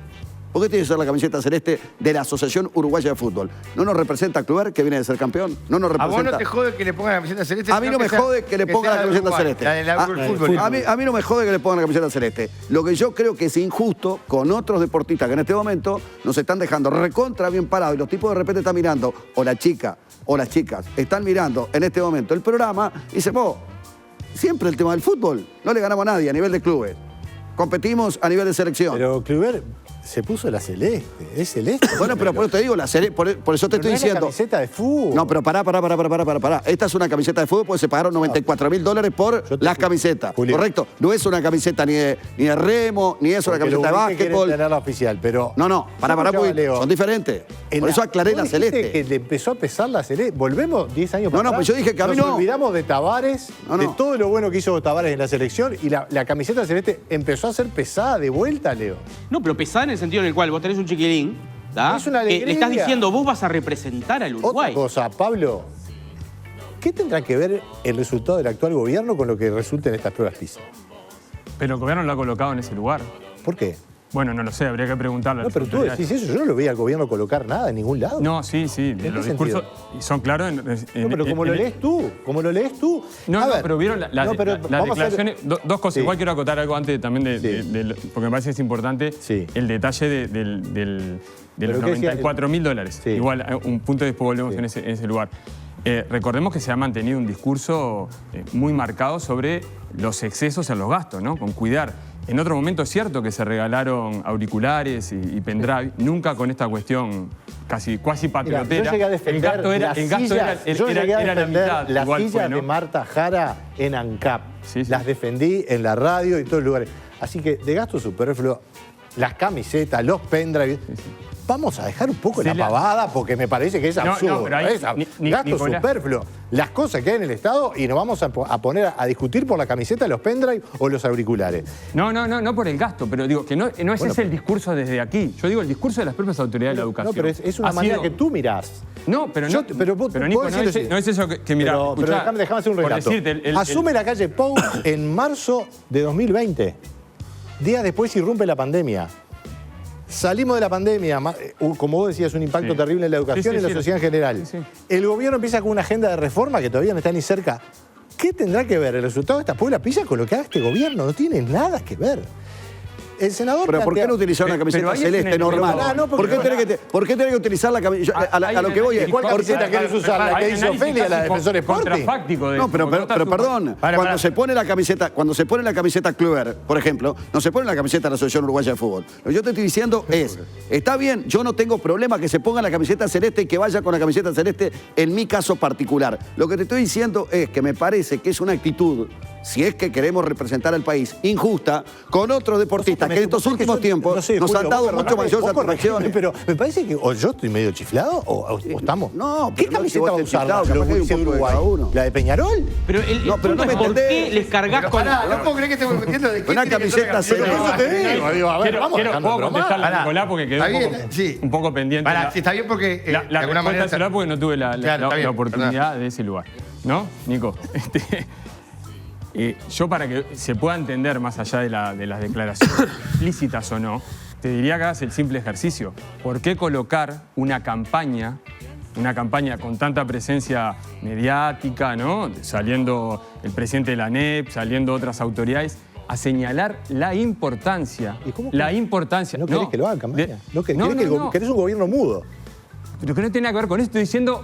¿Por qué tiene que ser la camiseta celeste de la Asociación Uruguaya de Fútbol? ¿No nos representa Kluber, que viene de ser campeón? ¿No nos representa? ¿A vos no te jode que le pongan la camiseta celeste? A mí no me jode que le pongan la camiseta celeste. A mí no me jode que le pongan la camiseta celeste. Lo que yo creo que es injusto con otros deportistas que en este momento nos están dejando recontra bien parados y los tipos de repente están mirando, o la chica o las chicas están mirando en este momento el programa y dicen, siempre el tema del fútbol, no le ganamos a nadie a nivel de clubes. Competimos a nivel de selección. Pero Kluber se puso la celeste, es celeste. Bueno, pero por eso te digo, por eso te estoy diciendo. Es una camiseta de fútbol. No, pero pará. Esta es una camiseta de fútbol porque se pagaron $94.000 por las camisetas. Julio. Correcto. No es una camiseta ni de remo, ni es una camiseta de básquetbol. Tener la oficial, pero. No, pará, son diferentes. Por eso aclaré la celeste. Que le empezó a pesar la celeste. Volvemos 10 años para atrás. Pues yo dije que a mí no. Nos olvidamos de Tavares, de todo lo bueno que hizo Tavares en la selección y la camiseta celeste empezó a ser pesada de vuelta, Leo. No, pero pesada en el sentido en el cual vos tenés un chiquilín, es una alegría. Que le estás diciendo, vos vas a representar al Uruguay. Otra cosa, Pablo, ¿qué tendrá que ver el resultado del actual gobierno con lo que resulta en estas pruebas PISA? Pero el gobierno lo ha colocado en ese lugar. ¿Por qué? Bueno, no lo sé, habría que preguntarle. No, pero tú decís eso, yo no lo veía al gobierno colocar nada en ningún lado. No, sí, los discursos son claros. No, pero como lo lees tú, No, pero vieron las declaraciones. Dos cosas, igual quiero acotar algo antes también, porque me parece que es importante el detalle de los $94.000. Igual, un punto y después volvemos en ese lugar. Recordemos que se ha mantenido un discurso muy marcado sobre los excesos en los gastos, ¿no? Con cuidar. En otro momento es cierto que se regalaron auriculares y pendrive, nunca con esta cuestión cuasi patriotera. Yo llegué a defender la mitad. Las sillas de Marta Jara en ANCAP. Las defendí en la radio y en todos los lugares. Así que de gasto superfluo, las camisetas, los pendrive. Vamos a dejar un poco la pavada porque me parece que es absurdo. Gasto superfluo. Las cosas que hay en el Estado y nos vamos a poner a discutir por la camiseta, los pendrive o los auriculares. No por el gasto, pero digo que no es ese el discurso desde aquí. Yo digo el discurso de las propias autoridades de la educación. No, pero es una manera que tú mirás. No, pero Nico, no es eso que mirá. Pero déjame hacer un relato. Asume la calle Pou en marzo de 2020. Días después irrumpe la pandemia. Salimos de la pandemia, como vos decías, un impacto terrible en la educación y en la sociedad en general. El gobierno empieza con una agenda de reforma que todavía no está ni cerca. ¿Qué tendrá que ver el resultado de esta Puebla Pilla con lo que haga este gobierno? No tiene nada que ver. El senador pero ¿por qué no utilizar una camiseta celeste normal? ¿Por qué tenés que utilizar la camiseta? A lo que voy es, ¿cuál camiseta querés usar? ¿La que dice Ofelia, la de Defensor Sporting? No, pero perdón. Cuando se pone la camiseta Clover, por ejemplo, no se pone la camiseta de la Asociación Uruguaya de Fútbol. Lo que yo te estoy diciendo es, está bien, yo no tengo problema que se ponga la camiseta celeste y que vaya con la camiseta celeste en mi caso particular. Lo que te estoy diciendo es que me parece que es una actitud, si es que queremos representar al país, injusta, con otros deportistas que en estos últimos tiempos nos han dado mucho mayor satisfacción. Pero me parece que o yo estoy medio chiflado o estamos... No, ¿qué camiseta va a usar la de Uruguay? ¿La de Peñarol? Pero no me ¿por qué les cargas con... No puedo creer que estemos metiendo de una camiseta celeste. Puedo contestarle a Nicolás porque quedó un poco pendiente. Está bien porque... La respuesta celular porque no tuve la oportunidad de ese lugar. ¿No, Nico? Yo, para que se pueda entender más allá de las declaraciones explícitas o no, te diría que hagas el simple ejercicio. ¿Por qué colocar una campaña con tanta presencia mediática, ¿no? Saliendo el presidente de la ANEP, saliendo otras autoridades, a señalar la importancia? ¿Y cómo la importancia. ¿No querés que lo hagan campaña? ¿Querés un gobierno mudo? Pero que no tiene nada que ver con esto.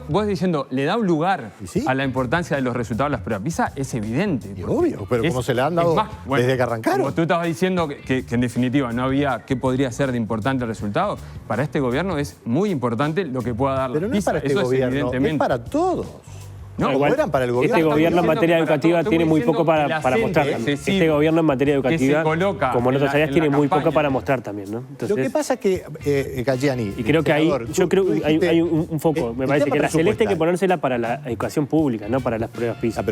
Vos diciendo, le da un lugar a la importancia de los resultados de las pruebas PISA, es evidente. Y obvio, pero como se le han dado desde que arrancaron. Como tú estabas diciendo que en definitiva no había qué podría ser de importante el resultado, para este gobierno es muy importante lo que pueda dar la PISA. Pero no es para este gobierno, es para todos. No, igual, eran para el gobierno. Este gobierno en materia educativa tiene muy poco para mostrar también. Este gobierno en materia educativa, como en otras áreas, tiene muy poco para mostrar también, ¿no? Entonces, lo que pasa es que, Galliani... Y creo que hay un foco. Me parece que la celeste hay que ponérsela para la educación pública, no para las pruebas PISA.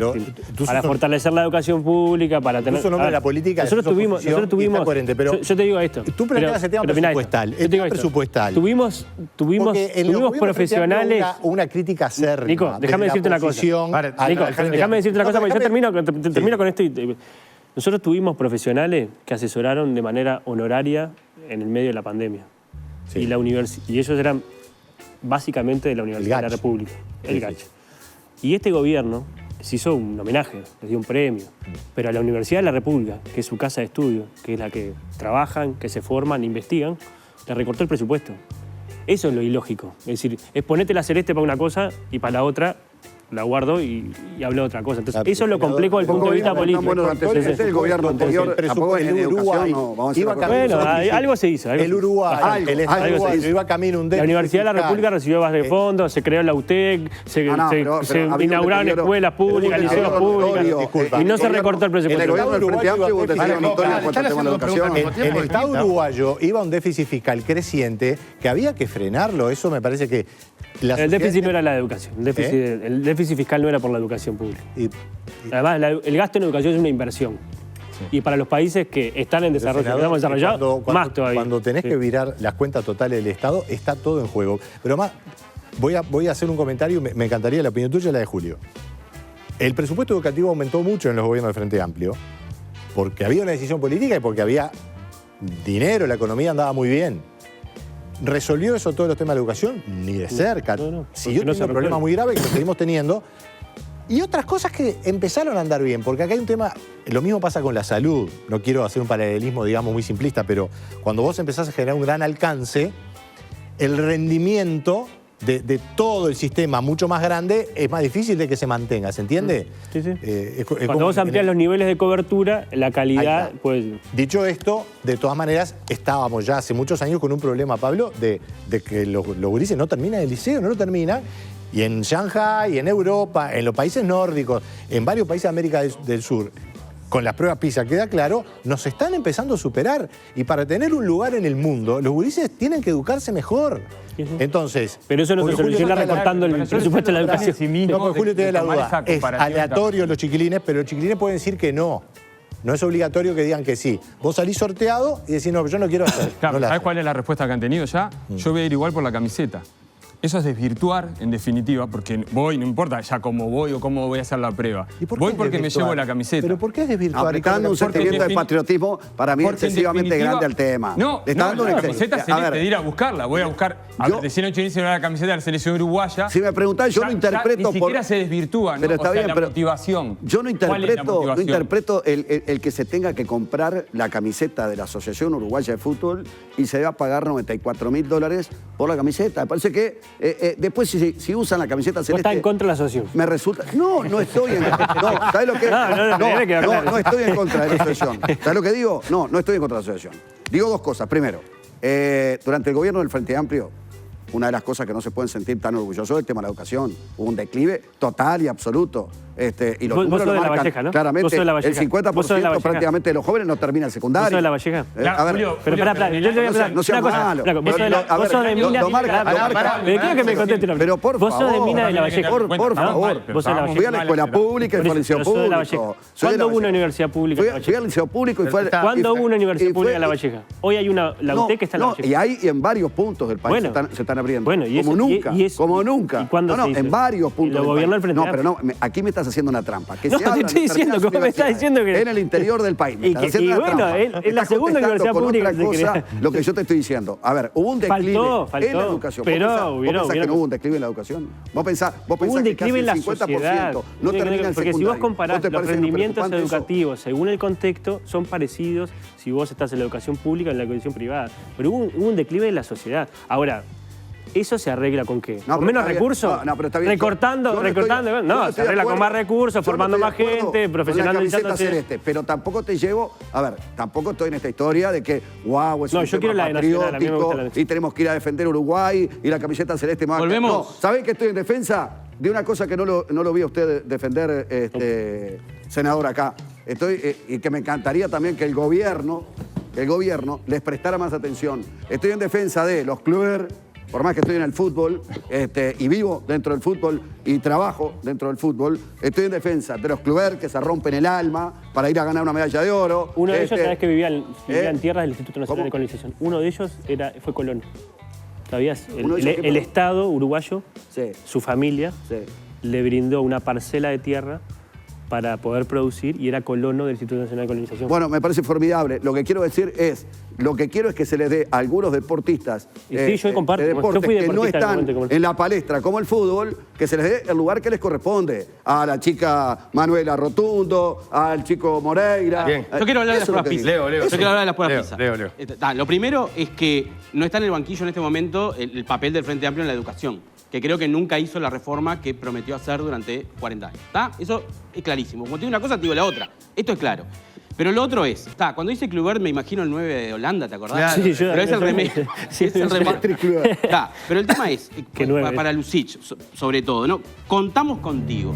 Para fortalecer la educación pública, para tener... Tú sos nombre de la política, nosotros tuvimos... Yo te digo esto. Tú planteas el tema presupuestal. El tema presupuestal. Tuvimos profesionales... Una crítica acérrima. Nico, déjame decirte una cosa. Nico, déjame decirte una cosa, porque yo termino con esto. Nosotros tuvimos profesionales que asesoraron de manera honoraria en el medio de la pandemia. Y ellos eran básicamente de la Universidad de la República, el GACH. Y este gobierno se hizo un homenaje, les dio un premio, pero a la Universidad de la República, que es su casa de estudio, que es la que trabajan, que se forman, investigan, le recortó el presupuesto. Eso es lo ilógico. Es decir, es ponerte la celeste para una cosa y para la otra la guardo y hablo de otra cosa. Entonces, eso es lo complejo desde el punto de vista político. Bueno, antes el gobierno anterior aprobó en educación, bueno, algo se hizo. El Uruguay, iba camino un déficit. La Universidad de la República recibió bastante fondos, se creó la UTEC, se inauguraron escuelas públicas, liceos públicos, y no se recortó el presupuesto. En el gobierno del Frente Amplio hubo notoria por el tema de la educación. El Estado uruguayo iba a un déficit fiscal creciente que había que frenarlo. Eso me parece que... El déficit no era la educación. El déficit fiscal no era por la educación pública. Además, el gasto en educación es una inversión. Y para los países que están en desarrollo, que estamos desarrollados, más todavía. Cuando tenés que virar las cuentas totales del Estado, está todo en juego. Pero más, voy a hacer un comentario, me encantaría la opinión tuya y la de Julio. El presupuesto educativo aumentó mucho en los gobiernos del Frente Amplio, porque había una decisión política y porque había dinero, la economía andaba muy bien. ¿Resolvió eso todos los temas de la educación? Ni de cerca. Siguió teniendo problemas muy graves que los seguimos teniendo. Y otras cosas que empezaron a andar bien, porque acá hay un tema, lo mismo pasa con la salud. No quiero hacer un paralelismo, digamos, muy simplista, pero cuando vos empezás a generar un gran alcance, el rendimiento de todo el sistema mucho más grande es más difícil de que se mantenga, ¿se entiende? Sí, sí. Cuando vos ampliás los niveles de cobertura, la calidad, pues... Dicho esto, de todas maneras, estábamos ya hace muchos años con un problema, Pablo, de que los gurises no terminan el liceo, no lo terminan. Y en Shanghái, en Europa, en los países nórdicos, en varios países de América del Sur, con las pruebas PISA, queda claro, nos están empezando a superar. Y para tener un lugar en el mundo, los gurises tienen que educarse mejor. Entonces... Pero eso no se soluciona recortando el presupuesto de la educación. No, porque Julio te da la duda. Es aleatorio los chiquilines, pero los chiquilines pueden decir que no. No es obligatorio que digan que sí. Vos salís sorteado y decís, no, yo no quiero hacer. Claro, no ¿sabés cuál es la respuesta que han tenido ya? Yo voy a ir igual por la camiseta. Eso es desvirtuar, en definitiva, porque voy, no importa ya cómo voy o cómo voy a hacer la prueba. Voy porque me llevo la camiseta. ¿Pero por qué es desvirtuar? Aplicando un sentimiento de patriotismo para mí excesivamente grande al tema. No, la camiseta celeste de ir a buscarla. Voy a buscar, decir noche inicio la camiseta de la selección uruguaya. Si me preguntás, yo no interpreto... Ni siquiera se desvirtúa, ¿no? Pero está bien, la motivación. Yo no interpreto el que se tenga que comprar la camiseta de la Asociación Uruguaya de Fútbol y se deba pagar $94.000 por la camiseta. Me parece que después si usan la camiseta celeste... ¿Está en contra de la asociación? Me resulta... No estoy en... No, ¿sabes lo que...? No estoy en contra de la asociación. ¿Sabes lo que digo? No estoy en contra de la asociación. Digo dos cosas. Primero, durante el gobierno del Frente Amplio, una de las cosas que no se pueden sentir tan orgullosos es el tema de la educación. Hubo un declive total y absoluto. Y los números lo marcan Valleja, ¿no? claramente. El 50% prácticamente de los jóvenes no terminan el secundario. ¿Vos sos de La Valleja? A ver, pero espera, no seas malo. Vos sos de Mina... Me quiero que me conteste. Pero por favor. Vos sos de Mina de La Valleja. Por favor. Vos sos de La Valleja. Fui a la escuela pública y fui al liceo público. ¿Cuándo hubo una universidad pública en La Valleja? Fui al liceo público y fue... ¿Cuándo hubo una universidad pública en La Valleja? Hoy hay una... La UTEC que está en La Valleja. Y hay en varios puntos del país se están abriendo. Como nunca. ¿Y cuándo se hizo? En varios puntos del país. No, pero no, aquí me estás haciendo una trampa. No, te estoy diciendo, ¿cómo me estás diciendo que...? En el interior del país. Y bueno, es la segunda universidad pública que se crea. Lo que yo te estoy diciendo. A ver, hubo un declive en la educación. Pero ¿Vos pensás que no hubo un declive en la educación? ¿Vos pensás hubo un declive en la 50% sociedad. no termina el Porque si vos comparás ¿No los rendimientos educativos según el contexto, son parecidos si vos estás en la educación pública o en la educación privada. Pero hubo un declive en la sociedad. Ahora, ¿eso se arregla con qué? ¿Con menos recursos? No, pero está bien. Recortando. No, se arregla con más recursos, formando más gente, profesionalizándose. Pero tampoco te llevo... A ver, tampoco estoy en esta historia de que, wow, es un yo quiero la de Nacional, a mí me gusta la y tenemos que ir a defender Uruguay y la camiseta celeste más... Volvemos. No, ¿saben que estoy en defensa de una cosa que no lo vi a usted defender, senador, acá? Y que me encantaría también que el gobierno les prestara más atención. Estoy en defensa de los clubes... Por más que estoy en el fútbol y vivo dentro del fútbol y trabajo dentro del fútbol, estoy en defensa de los clubes que se rompen el alma para ir a ganar una medalla de oro. Uno de ellos, sabés que vivía en tierras del Instituto Nacional de Colonización. Uno de ellos fue Colón. ¿Sabías? El Estado uruguayo, su familia, le brindó una parcela de tierra para poder producir y era colono del Instituto Nacional de Colonización. Bueno, me parece formidable. Lo que quiero decir es, que se les dé a algunos deportistas yo comparto. de deportes que no están en la palestra como el fútbol, que se les dé el lugar que les corresponde. A la chica Manuela Rotundo, al chico Moreira. Bien. Yo quiero hablar de las pruebas PISA. Leo. Yo quiero hablar de las pruebas PISA. Leo. Lo primero es que no está en el banquillo en este momento el papel del Frente Amplio en la educación, que creo que nunca hizo la reforma que prometió hacer durante 40 años. ¿Está? Eso es clarísimo. Como te digo una cosa, te digo la otra. Esto es claro. Pero lo otro es, cuando dice Kluivert me imagino el 9 de Holanda, ¿te acordás? Sí, pero es el remedio. Sí, es el remedio. Pero el tema es, para Lucic, sobre todo, ¿no? Contamos contigo.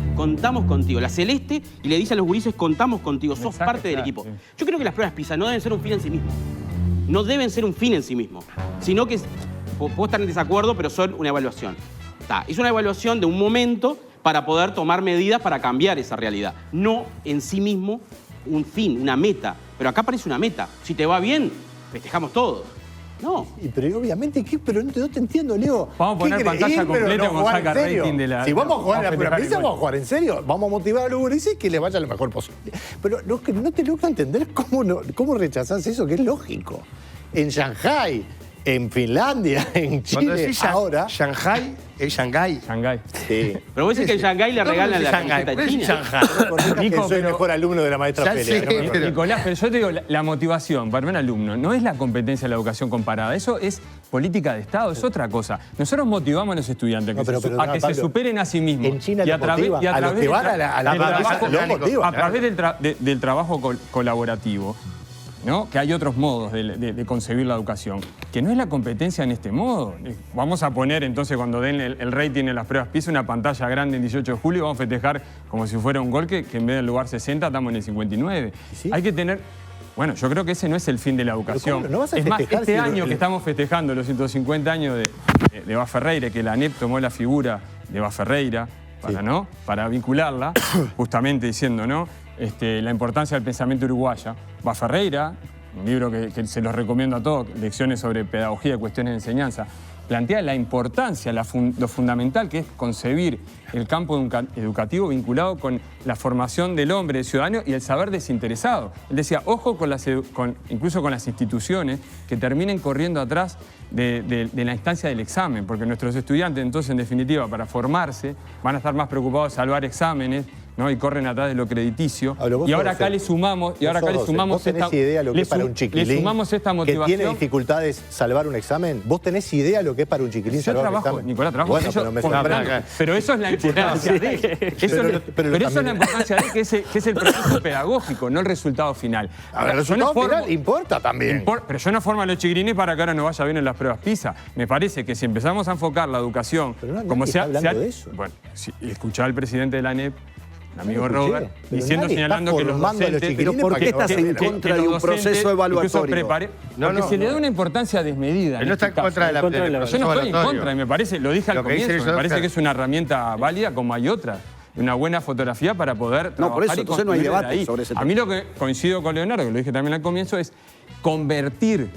La Celeste y le dice a los gurises, contamos contigo, sos parte del equipo. Yo creo que las pruebas PISA no deben ser un fin en sí mismo. No deben ser un fin en sí mismo. Sino que, puedo estar en desacuerdo, pero son una evaluación. Es una evaluación de un momento para poder tomar medidas para cambiar esa realidad. No en sí mismo un fin, una meta. Pero acá parece una meta. Si te va bien, festejamos todo. No. Pero obviamente, pero no te entiendo, Leo. Vamos a poner pantalla completa con saca rating de la... Si vamos a jugar a la pura pizza, igual. vamos a jugar en serio. Vamos a motivar a los gurises que les vaya lo mejor posible. Pero lo que no te logro entender es cómo rechazás eso, que es lógico. En Shanghái, en Finlandia, en Cuando Chile, decís ahora... Shanghái, es Shanghái. Shanghái. Sí. Pero vos decís que en Shanghái le regalan la camiseta de China. Nico, soy el mejor alumno de la maestra Pérez. Nicolás, pero yo te digo, la motivación para un alumno no es la competencia de la educación comparada. Eso es política de Estado, es otra cosa. Nosotros motivamos a los estudiantes a que se superen a sí mismos. En China y a lo motiva, a los que van a través del trabajo colaborativo. ¿No? Que hay otros modos de concebir la educación, que no es la competencia en este modo. Vamos a poner entonces, cuando den el rating en las pruebas PISA, una pantalla grande en 18 de julio y vamos a festejar como si fuera un gol que en vez del lugar 60 estamos en el 59. ¿Sí? Hay que tener... Bueno, yo creo que ese no es el fin de la educación. ¿No vas a es más, este si año que estamos festejando los 150 años de Bas Ferreira, que la ANEP tomó la figura de Bas Ferreira para vincularla, justamente diciendo, ¿no? La importancia del pensamiento uruguaya. Bas Ferreira, un libro que se los recomiendo a todos, lecciones sobre pedagogía y cuestiones de enseñanza, plantea la importancia, lo fundamental que es concebir el campo educativo vinculado con la formación del hombre, del ciudadano y el saber desinteresado. Él decía, ojo incluso con las instituciones que terminen corriendo atrás de la instancia del examen, porque nuestros estudiantes, entonces, en definitiva, para formarse, van a estar más preocupados de salvar exámenes, ¿no? Y corren atrás de lo crediticio. Y ahora acá le sumamos... ¿Vos tenés idea lo que es para un chiquilín le sumamos esta motivación? ¿Que tiene dificultades salvar un examen? ¿Vos tenés idea lo que es para un chiquilín salvar un examen? Nicolás, trabajo. Bueno, pero eso es la importancia de... Pero eso es la importancia de que es el proceso pedagógico, no el resultado final. Ahora, el resultado final importa también. Pero yo no formo a los chiquilines para que ahora nos vaya bien en las pruebas PISA. Me parece que si empezamos a enfocar la educación... como se hablando de eso. Bueno, escuchaba al presidente de la ANEP, amigo Robert, señalando que los docentes... ¿Pero por qué estás en contra de un proceso evaluatorio? Porque se le da una importancia desmedida. Él no está en contra de la Yo no estoy en contra, y me parece, lo dije al comienzo, me parece que es una herramienta válida como hay otras. Una buena fotografía para poder trabajar por eso, entonces no hay debate sobre ese tema. A mí lo que coincido con Leonardo, que lo dije también al comienzo, es convertir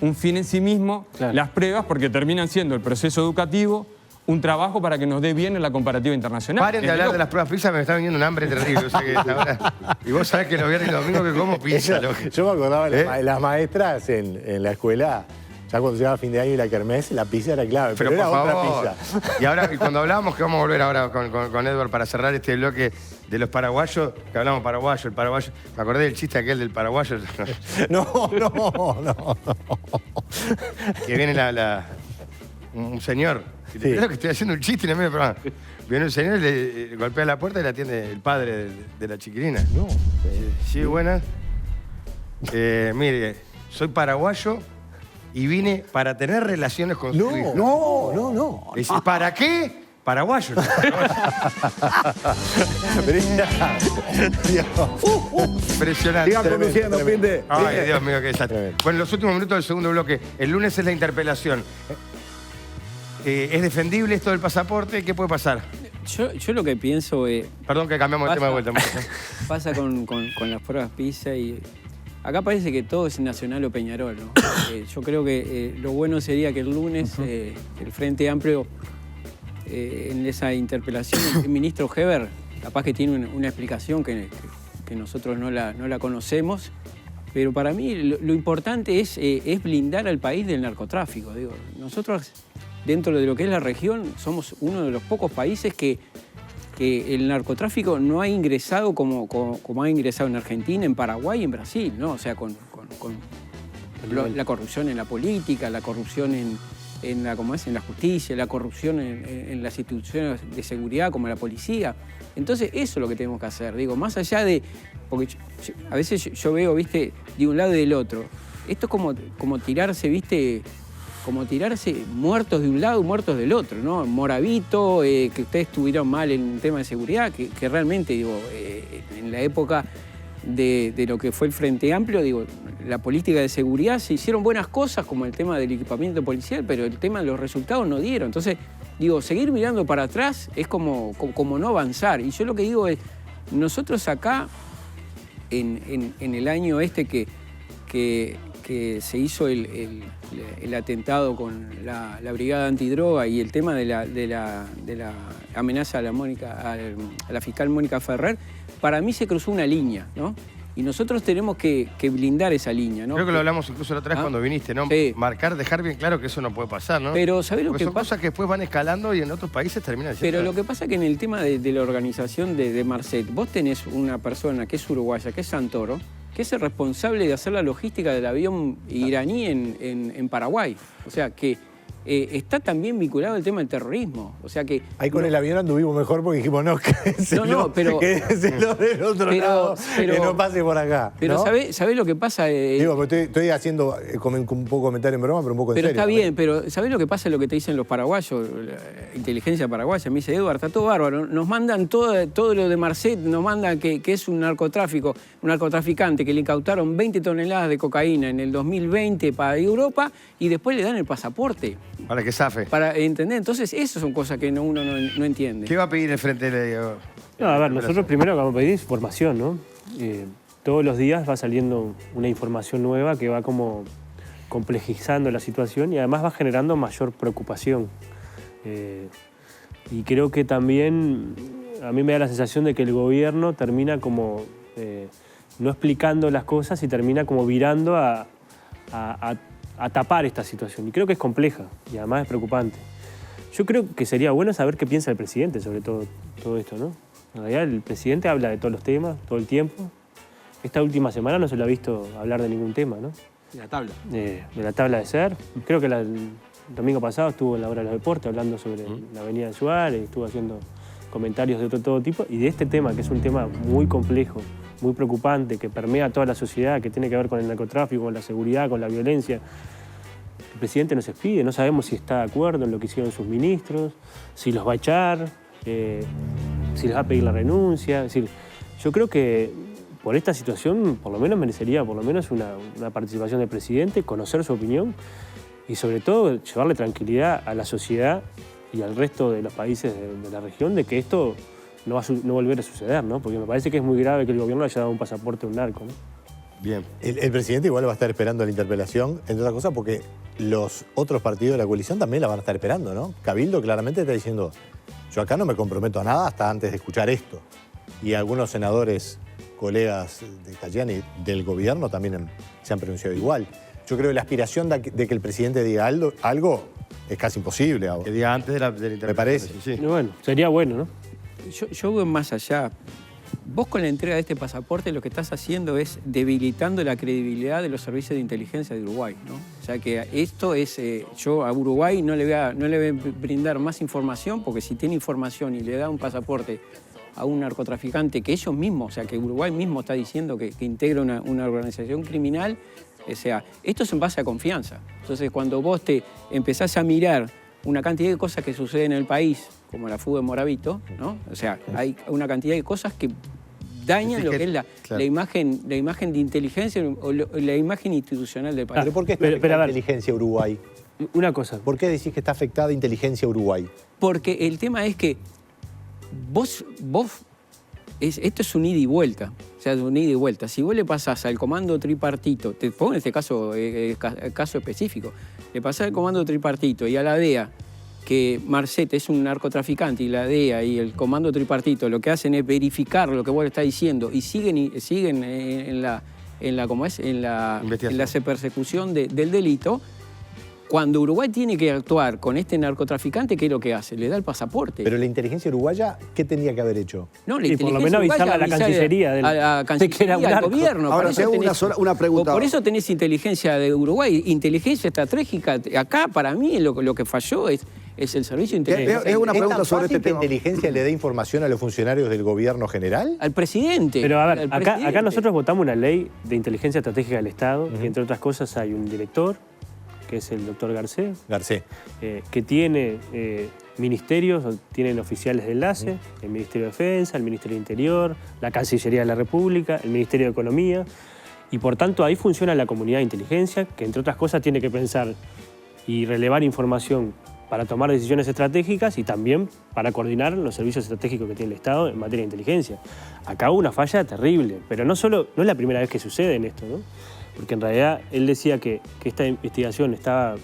un fin en sí mismo las pruebas, porque terminan siendo el proceso educativo un trabajo para que nos dé bien en la comparativa internacional. Paren de hablar de las pruebas PISA, me está viniendo un hambre terrible. O sea que y vos sabés que los viernes y los domingos que como pizza. Yo me acordaba de las maestras en la escuela, ya cuando llegaba fin de año y la kermés, la pizza era clave, pero era otra pizza. Y ahora, cuando hablábamos, que vamos a volver ahora con Edward para cerrar este bloque de los paraguayos, que hablamos el paraguayo, me acordé del chiste aquel del paraguayo. No. Que viene un señor. Creo que estoy haciendo un chiste en el medio del programa. Viene un señor, le golpea la puerta y la atiende el padre de la chiquilina. No. Sí, buenas. Mire, soy paraguayo y vine para tener relaciones con su hija. No. Dice, ¿para qué? Paraguayo. Impresionante. Sigan conduciendo, Pinde. Ay, Dios mío, qué desastre. Bueno, en los últimos minutos del segundo bloque, el lunes es la interpelación. ¿Es defendible esto del pasaporte? ¿Qué puede pasar? Yo lo que pienso... Perdón que cambiamos el tema de vuelta. Pasa con las pruebas PISA y... Acá parece que todo es Nacional o Peñarol, ¿no? Yo creo que lo bueno sería que el lunes el Frente Amplio, en esa interpelación, el ministro Heber, capaz que tiene una explicación que nosotros no la conocemos, pero para mí lo importante es blindar al país del narcotráfico. Digo, nosotros... Dentro de lo que es la región, somos uno de los pocos países que el narcotráfico no ha ingresado como ha ingresado en Argentina, en Paraguay y en Brasil, ¿no? O sea, con la corrupción en la política, la corrupción en la justicia, la corrupción en las instituciones de seguridad como la policía. Entonces, eso es lo que tenemos que hacer. Digo, más allá de... Porque a veces yo veo, ¿viste? De un lado y del otro. Esto es como tirarse, ¿viste? Como tirarse muertos de un lado y muertos del otro, ¿no? Moravito, que ustedes estuvieron mal en un tema de seguridad, que realmente, digo, en la época de lo que fue el Frente Amplio, digo, la política de seguridad se hicieron buenas cosas, como el tema del equipamiento policial, pero el tema de los resultados no dieron. Entonces, digo, seguir mirando para atrás es como no avanzar. Y yo lo que digo es, nosotros acá, en el año que que se hizo el atentado con la brigada antidroga y el tema de la amenaza a la fiscal Mónica Ferrer, para mí se cruzó una línea, ¿no? Y nosotros tenemos que blindar esa línea, ¿no? Creo que lo hablamos incluso la otra vez cuando viniste, ¿no? Sí. Marcar, dejar bien claro que eso no puede pasar, ¿no? Pero ¿sabés lo Porque que son pasa? cosas que después van escalando y en otros países terminan siendo. Pero lo que pasa es que en el tema de la organización de Marcet, vos tenés una persona que es uruguaya, que es Santoro, que es el responsable de hacer la logística del avión iraní en Paraguay. O sea, que está también vinculado al tema del terrorismo. O sea que... Ahí con el avión anduvimos mejor porque dijimos, no, quédeselo, pero... quédeselo del otro lado, que no pase por acá. Pero ¿no? ¿sabés lo que pasa? Digo, estoy haciendo un poco comentario en broma, pero un poco en Pero serio. está bien, pero ¿sabés lo que pasa? Lo que te dicen los paraguayos, la inteligencia paraguaya. Me dice, Eduardo, está todo bárbaro. Nos mandan todo lo de Marcet, nos mandan que es un narcotraficante, que le incautaron 20 toneladas de cocaína en el 2020 para Europa y después le dan el pasaporte. Para que zafe. Para entender. Entonces, esas son cosas que uno no entiende. ¿Qué va a pedir el Frente de No, a ver, nosotros primero lo que vamos a pedir es información, ¿no? Todos los días va saliendo una información nueva que va como complejizando la situación y además va generando mayor preocupación. Y creo que también a mí me da la sensación de que el gobierno termina como no explicando las cosas y termina como virando a tapar esta situación. Y creo que es compleja y además es preocupante. Yo creo que sería bueno saber qué piensa el presidente sobre todo esto, ¿no? En realidad el presidente habla de todos los temas, todo el tiempo. Esta última semana no se lo ha visto hablar de ningún tema, ¿no? De la tabla. De la tabla de ser. Creo que el domingo pasado estuvo en la hora de los deportes hablando sobre la avenida de Suárez, estuvo haciendo comentarios de todo tipo y de este tema, que es un tema muy complejo, muy preocupante, que permea a toda la sociedad, que tiene que ver con el narcotráfico, con la seguridad, con la violencia. El presidente nos expide, no sabemos si está de acuerdo en lo que hicieron sus ministros, si los va a echar, si les va a pedir la renuncia. Es decir, yo creo que por esta situación por lo menos merecería una participación del presidente, conocer su opinión y sobre todo llevarle tranquilidad a la sociedad y al resto de los países de la región de que esto no va a volver a suceder, ¿no? Porque me parece que es muy grave que el gobierno haya dado un pasaporte a un narco, ¿no? Bien. El presidente igual va a estar esperando la interpelación, entre otras cosas, porque los otros partidos de la coalición también la van a estar esperando, ¿no? Cabildo claramente está diciendo, yo acá no me comprometo a nada hasta antes de escuchar esto. Y algunos senadores, colegas de Cayani del gobierno también se han pronunciado igual. Yo creo que la aspiración de que el presidente diga algo es casi imposible ahora. Que diga antes de la interpelación. Me parece. Sí. Y bueno, sería bueno, ¿no? Yo voy más allá. Vos con la entrega de este pasaporte lo que estás haciendo es debilitando la credibilidad de los servicios de inteligencia de Uruguay, ¿no? O sea que esto es, yo a Uruguay no le voy a brindar más información porque si tiene información y le da un pasaporte a un narcotraficante que ellos mismos, o sea que Uruguay mismo está diciendo que integra una organización criminal, o sea, esto es en base a confianza. Entonces cuando vos te empezás a mirar una cantidad de cosas que suceden en el país, como la fuga de Moravito, ¿no? O sea, hay una cantidad de cosas que dañan lo que es la imagen de inteligencia o la imagen institucional del país. ¿Pero por qué está afectada inteligencia Uruguay? Una cosa. ¿Por qué decís que está afectada inteligencia Uruguay? Porque el tema es que esto es un ida y vuelta. O sea, un ida y vuelta. Si vos le pasás al comando tripartito, te pongo en este caso específico, le pasás al comando tripartito y a la DEA que Marcet es un narcotraficante y la DEA y el comando tripartito lo que hacen es verificar lo que vos le estás diciendo y siguen en la persecución del delito. Cuando Uruguay tiene que actuar con este narcotraficante, ¿qué es lo que hace? Le da el pasaporte. Pero la inteligencia uruguaya, ¿qué tendría que haber hecho? No, la y por lo menos avisarle a la Cancillería al gobierno. Ahora, te hago una pregunta. Por eso tenés inteligencia de Uruguay, inteligencia estratégica. Acá, para mí, lo que falló es el servicio de inteligencia. Es una pregunta sobre este tema. ¿La inteligencia le da información a los funcionarios del gobierno general? Al presidente. Pero a ver, acá nosotros votamos una ley de inteligencia estratégica del Estado y entre otras cosas hay un director, que es el doctor Garcés, que tiene ministerios, tienen oficiales de enlace, el Ministerio de Defensa, el Ministerio de Interior, la Cancillería de la República, el Ministerio de Economía, y por tanto ahí funciona la comunidad de inteligencia, que entre otras cosas tiene que pensar y relevar información para tomar decisiones estratégicas y también para coordinar los servicios estratégicos que tiene el Estado en materia de inteligencia. Acá hubo una falla terrible, pero no es la primera vez que sucede en esto, ¿no? porque en realidad él decía que esta investigación estaba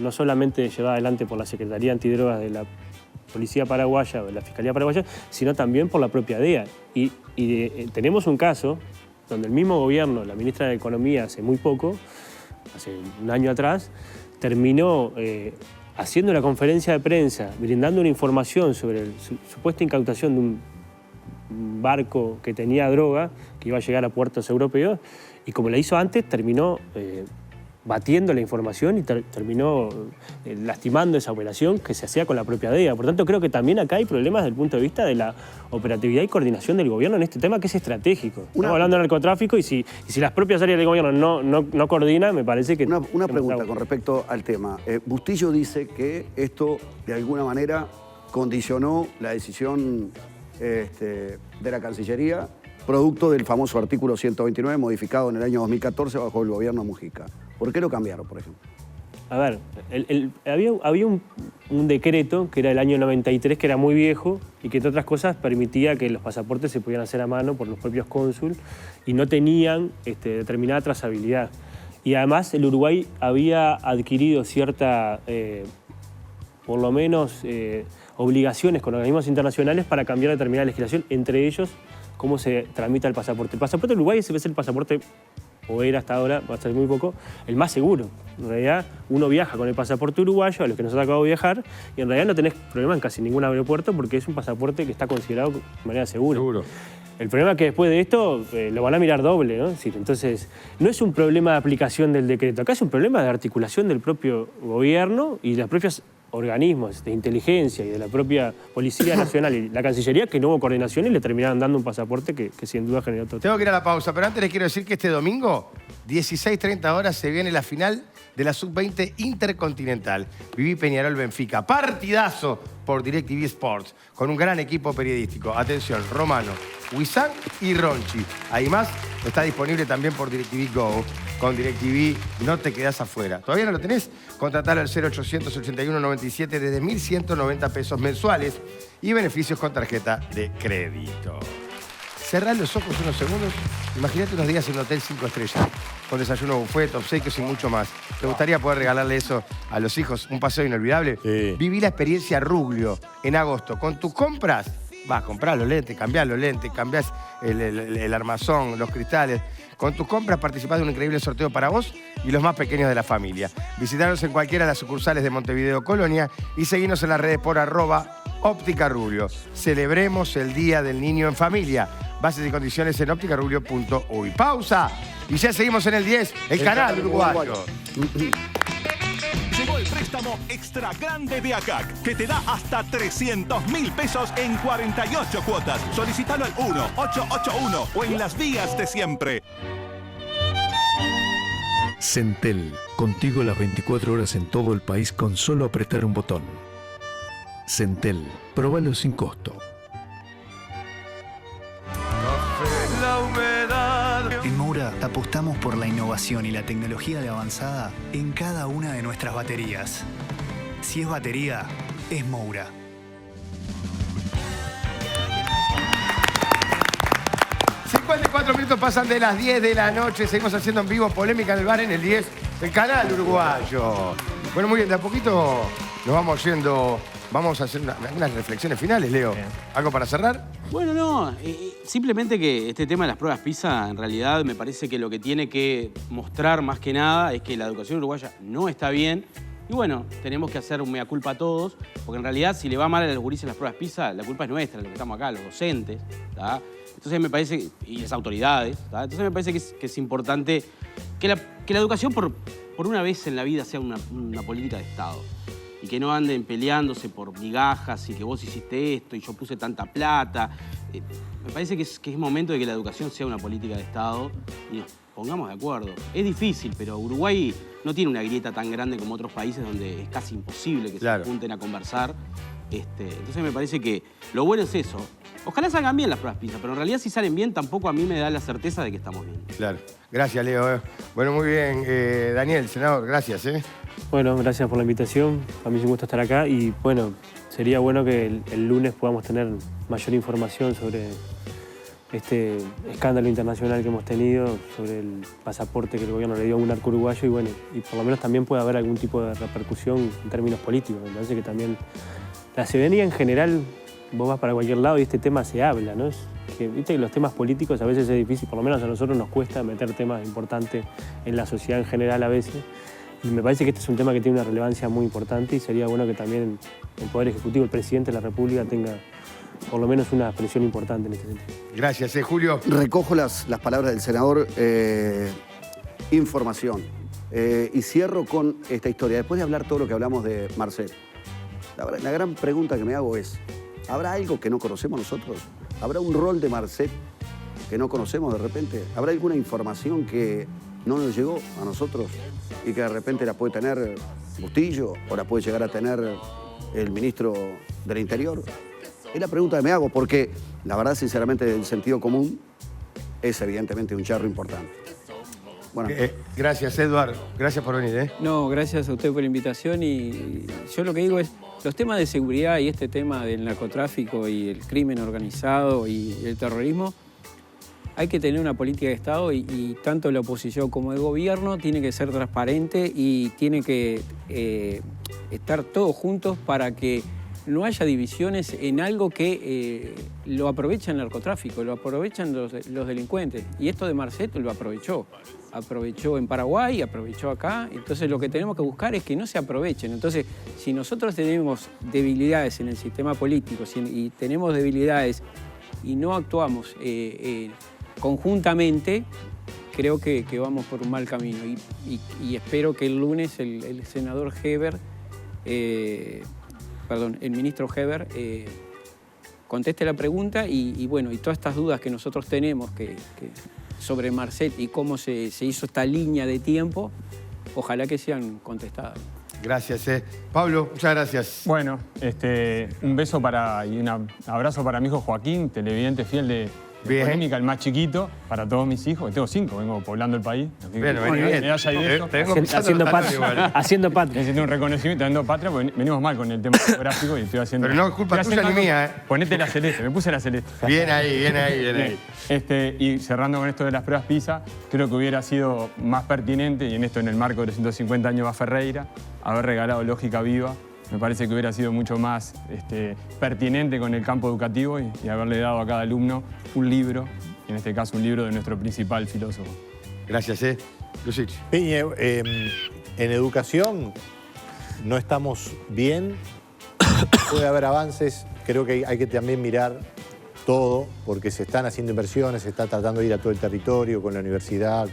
no solamente llevada adelante por la Secretaría Antidrogas de la Policía Paraguaya o de la Fiscalía Paraguaya, sino también por la propia DEA. Y tenemos un caso donde el mismo gobierno, la ministra de Economía hace muy poco, hace un año atrás, terminó haciendo una conferencia de prensa, brindando una información sobre la supuesta incautación de un barco que tenía droga, que iba a llegar a puertos europeos, y como la hizo antes, terminó batiendo la información y terminó lastimando esa operación que se hacía con la propia DEA. Por tanto, creo que también acá hay problemas desde el punto de vista de la operatividad y coordinación del gobierno en este tema que es estratégico. Estamos hablando de narcotráfico y si las propias áreas del gobierno no coordinan, me parece que... Una pregunta con respecto al tema. Bustillo dice que esto, de alguna manera, condicionó la decisión de la Cancillería producto del famoso artículo 129 modificado en el año 2014 bajo el gobierno Mujica. ¿Por qué lo cambiaron, por ejemplo? A ver, había un decreto que era del año 93, que era muy viejo y que, entre otras cosas, permitía que los pasaportes se pudieran hacer a mano por los propios cónsules y no tenían determinada trazabilidad. Y además el Uruguay había adquirido cierta, por lo menos, obligaciones con organismos internacionales para cambiar determinada legislación, entre ellos cómo se tramita el pasaporte. El pasaporte del Uruguay debe ser el pasaporte, o era hasta ahora, va a ser muy poco, el más seguro. En realidad, uno viaja con el pasaporte uruguayo, a los que nos ha tocado viajar, y en realidad no tenés problema en casi ningún aeropuerto porque es un pasaporte que está considerado de manera segura. Seguro. El problema es que después de esto lo van a mirar doble, ¿no? Es decir, entonces, no es un problema de aplicación del decreto, acá es un problema de articulación del propio gobierno y de los propios organismos de inteligencia y de la propia Policía Nacional y la Cancillería, que no hubo coordinación y le terminaron dando un pasaporte que sin duda generó todo. Tengo que ir a la pausa, pero antes les quiero decir que este domingo, 16:30 horas, se viene la final de la Sub-20 Intercontinental. Viví Peñarol Benfica. Partidazo por DirecTV Sports, con un gran equipo periodístico. Atención, Romano, Huizán y Ronchi. Además, está disponible también por DirecTV Go. Con DirecTV no te quedás afuera. ¿Todavía no lo tenés? Contratalo al 0800 81 97 desde 1.190 pesos mensuales y beneficios con tarjeta de crédito. Cerrá los ojos unos segundos. Imagínate unos días en un hotel 5 estrellas, con desayuno buffet, obsequios y mucho más. ¿Te gustaría poder regalarle eso a los hijos? ¿Un paseo inolvidable? Sí. Viví la experiencia Ruglio en agosto. Con tus compras, vas a comprar los lentes, cambiás el armazón, los cristales. Con tus compras participás de un increíble sorteo para vos y los más pequeños de la familia. Visitanos en cualquiera de las sucursales de Montevideo Colonia y seguinos en las redes por @Óptica Rubio. Celebremos el Día del Niño en Familia. Bases y condiciones en ópticarubio.uy. ¡Pausa! Y ya seguimos en el 10, el canal uruguayo. Llegó el préstamo extra grande de ACAC, que te da hasta 300.000 pesos en 48 cuotas. Solicítalo al 1881 o en las vías de siempre. Centel, contigo las 24 horas en todo el país con solo apretar un botón. Centel, probalo sin costo. En Moura apostamos por la innovación y la tecnología de avanzada en cada una de nuestras baterías. Si es batería, es Moura. ...54 minutos pasan de las 10 de la noche. Seguimos haciendo en vivo Polémica en el Bar en el 10, el canal uruguayo. Bueno, muy bien, de a poquito nos vamos yendo... Vamos a hacer unas reflexiones finales, Leo. ¿Algo para cerrar? Bueno, no. Simplemente que este tema de las pruebas PISA, en realidad, me parece que lo que tiene que mostrar más que nada es que la educación uruguaya no está bien. Y bueno, tenemos que hacer un mea culpa a todos, porque en realidad, si le va mal a los gurises las pruebas PISA, la culpa es nuestra, los que estamos acá, los docentes, ¿tá? Entonces me parece, y las autoridades, ¿tá? Entonces me parece que es importante que la educación por una vez en la vida sea una política de Estado. Y que no anden peleándose por migajas y que vos hiciste esto y yo puse tanta plata. Me parece que es momento de que la educación sea una política de Estado y nos pongamos de acuerdo. Es difícil, pero Uruguay no tiene una grieta tan grande como otros países donde es casi imposible que se junten a conversar. Entonces me parece que lo bueno es eso. Ojalá salgan bien las pruebas PISA, pero en realidad si salen bien tampoco a mí me da la certeza de que estamos bien. Claro. Gracias, Leo. Bueno, muy bien. Daniel, senador, gracias. Bueno, gracias por la invitación. A mí es un gusto estar acá y bueno, sería bueno que el lunes podamos tener mayor información este escándalo internacional que hemos tenido sobre el pasaporte que el gobierno le dio a un narco uruguayo y bueno, y por lo menos también puede haber algún tipo de repercusión en términos políticos. Me parece que también la ciudadanía en general, vos vas para cualquier lado y este tema se habla, ¿no? Que, viste que los temas políticos a veces es difícil, por lo menos a nosotros nos cuesta meter temas importantes en la sociedad en general a veces. Y me parece que este es un tema que tiene una relevancia muy importante y sería bueno que también el Poder Ejecutivo, el Presidente de la República tenga por lo menos una expresión importante en este sentido. Gracias, Julio. Recojo las palabras del senador. Información. Y cierro con esta historia. Después de hablar todo lo que hablamos de Marcet, la gran pregunta que me hago es, ¿habrá algo que no conocemos nosotros? ¿Habrá un rol de Marcet que no conocemos de repente? ¿Habrá alguna información que no nos llegó a nosotros y que de repente la puede tener Bustillo o la puede llegar a tener el ministro del Interior? Es la pregunta que me hago, porque la verdad, sinceramente, el sentido común es evidentemente un charro importante. Bueno. Gracias, Eduardo. Gracias por venir. No, gracias a usted por la invitación y yo lo que digo es, los temas de seguridad y este tema del narcotráfico y el crimen organizado y el terrorismo, hay que tener una política de Estado y tanto la oposición como el gobierno tiene que ser transparente y tiene que estar todos juntos para que no haya divisiones en algo que lo aprovecha el narcotráfico, lo aprovechan los delincuentes. Y esto de Marcet lo aprovechó. Aprovechó en Paraguay, aprovechó acá. Entonces lo que tenemos que buscar es que no se aprovechen. Entonces, si nosotros tenemos debilidades en el sistema político y tenemos debilidades y no actuamos conjuntamente, creo que vamos por un mal camino. Y espero que el lunes el senador Heber... el ministro Heber conteste la pregunta y bueno, y todas estas dudas que nosotros tenemos sobre Marcet y cómo se hizo esta línea de tiempo, ojalá que sean contestadas. Gracias, Pablo, muchas gracias. Bueno, un beso y un abrazo para mi hijo Joaquín, televidente fiel de Polémica, el más chiquito, para todos mis hijos. Tengo 5, vengo poblando el país. Bueno, bien. Haciendo patria. Haciendo un reconocimiento, dando patria, porque venimos mal con el tema geográfico y estoy haciendo... Pero no es culpa tuya ni mía, Ponete la celeste, me puse la celeste. Bien ahí. Y cerrando con esto de las pruebas PISA, creo que hubiera sido más pertinente, y en esto en el marco de los 150 años va Ferreira, haber regalado Lógica Viva. Me parece que hubiera sido mucho más pertinente con el campo educativo y haberle dado a cada alumno un libro, en este caso un libro de nuestro principal filósofo. Gracias, Lucich. Piñe, en educación no estamos bien, puede haber avances, creo que hay que también mirar todo, porque se están haciendo inversiones, se está tratando de ir a todo el territorio, con la universidad,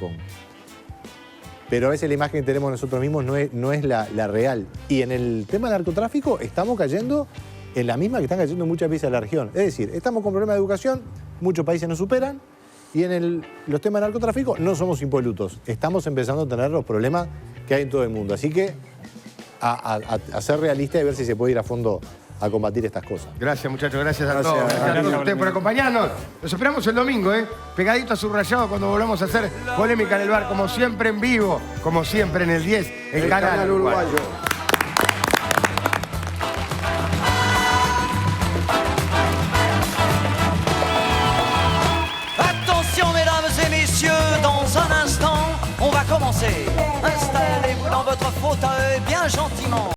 pero a veces la imagen que tenemos nosotros mismos no es la real. Y en el tema del narcotráfico estamos cayendo en la misma que están cayendo muchas veces en la región. Es decir, estamos con problemas de educación, muchos países nos superan, y en los temas de narcotráfico no somos impolutos. Estamos empezando a tener los problemas que hay en todo el mundo. Así que a ser realistas y ver si se puede ir a fondo a combatir estas cosas. Gracias, muchachos. Gracias a todos. Gracias a todos ustedes por acompañarnos. Los esperamos el domingo, pegadito a Subrayado, cuando volvamos a hacer Polémica en el Bar, como siempre en vivo, como siempre en el 10, el Canal Uruguayo. Attention, mesdames et messieurs, dans un instant, on va commencer. Installez-vous dans votre fauteuil bien gentiment.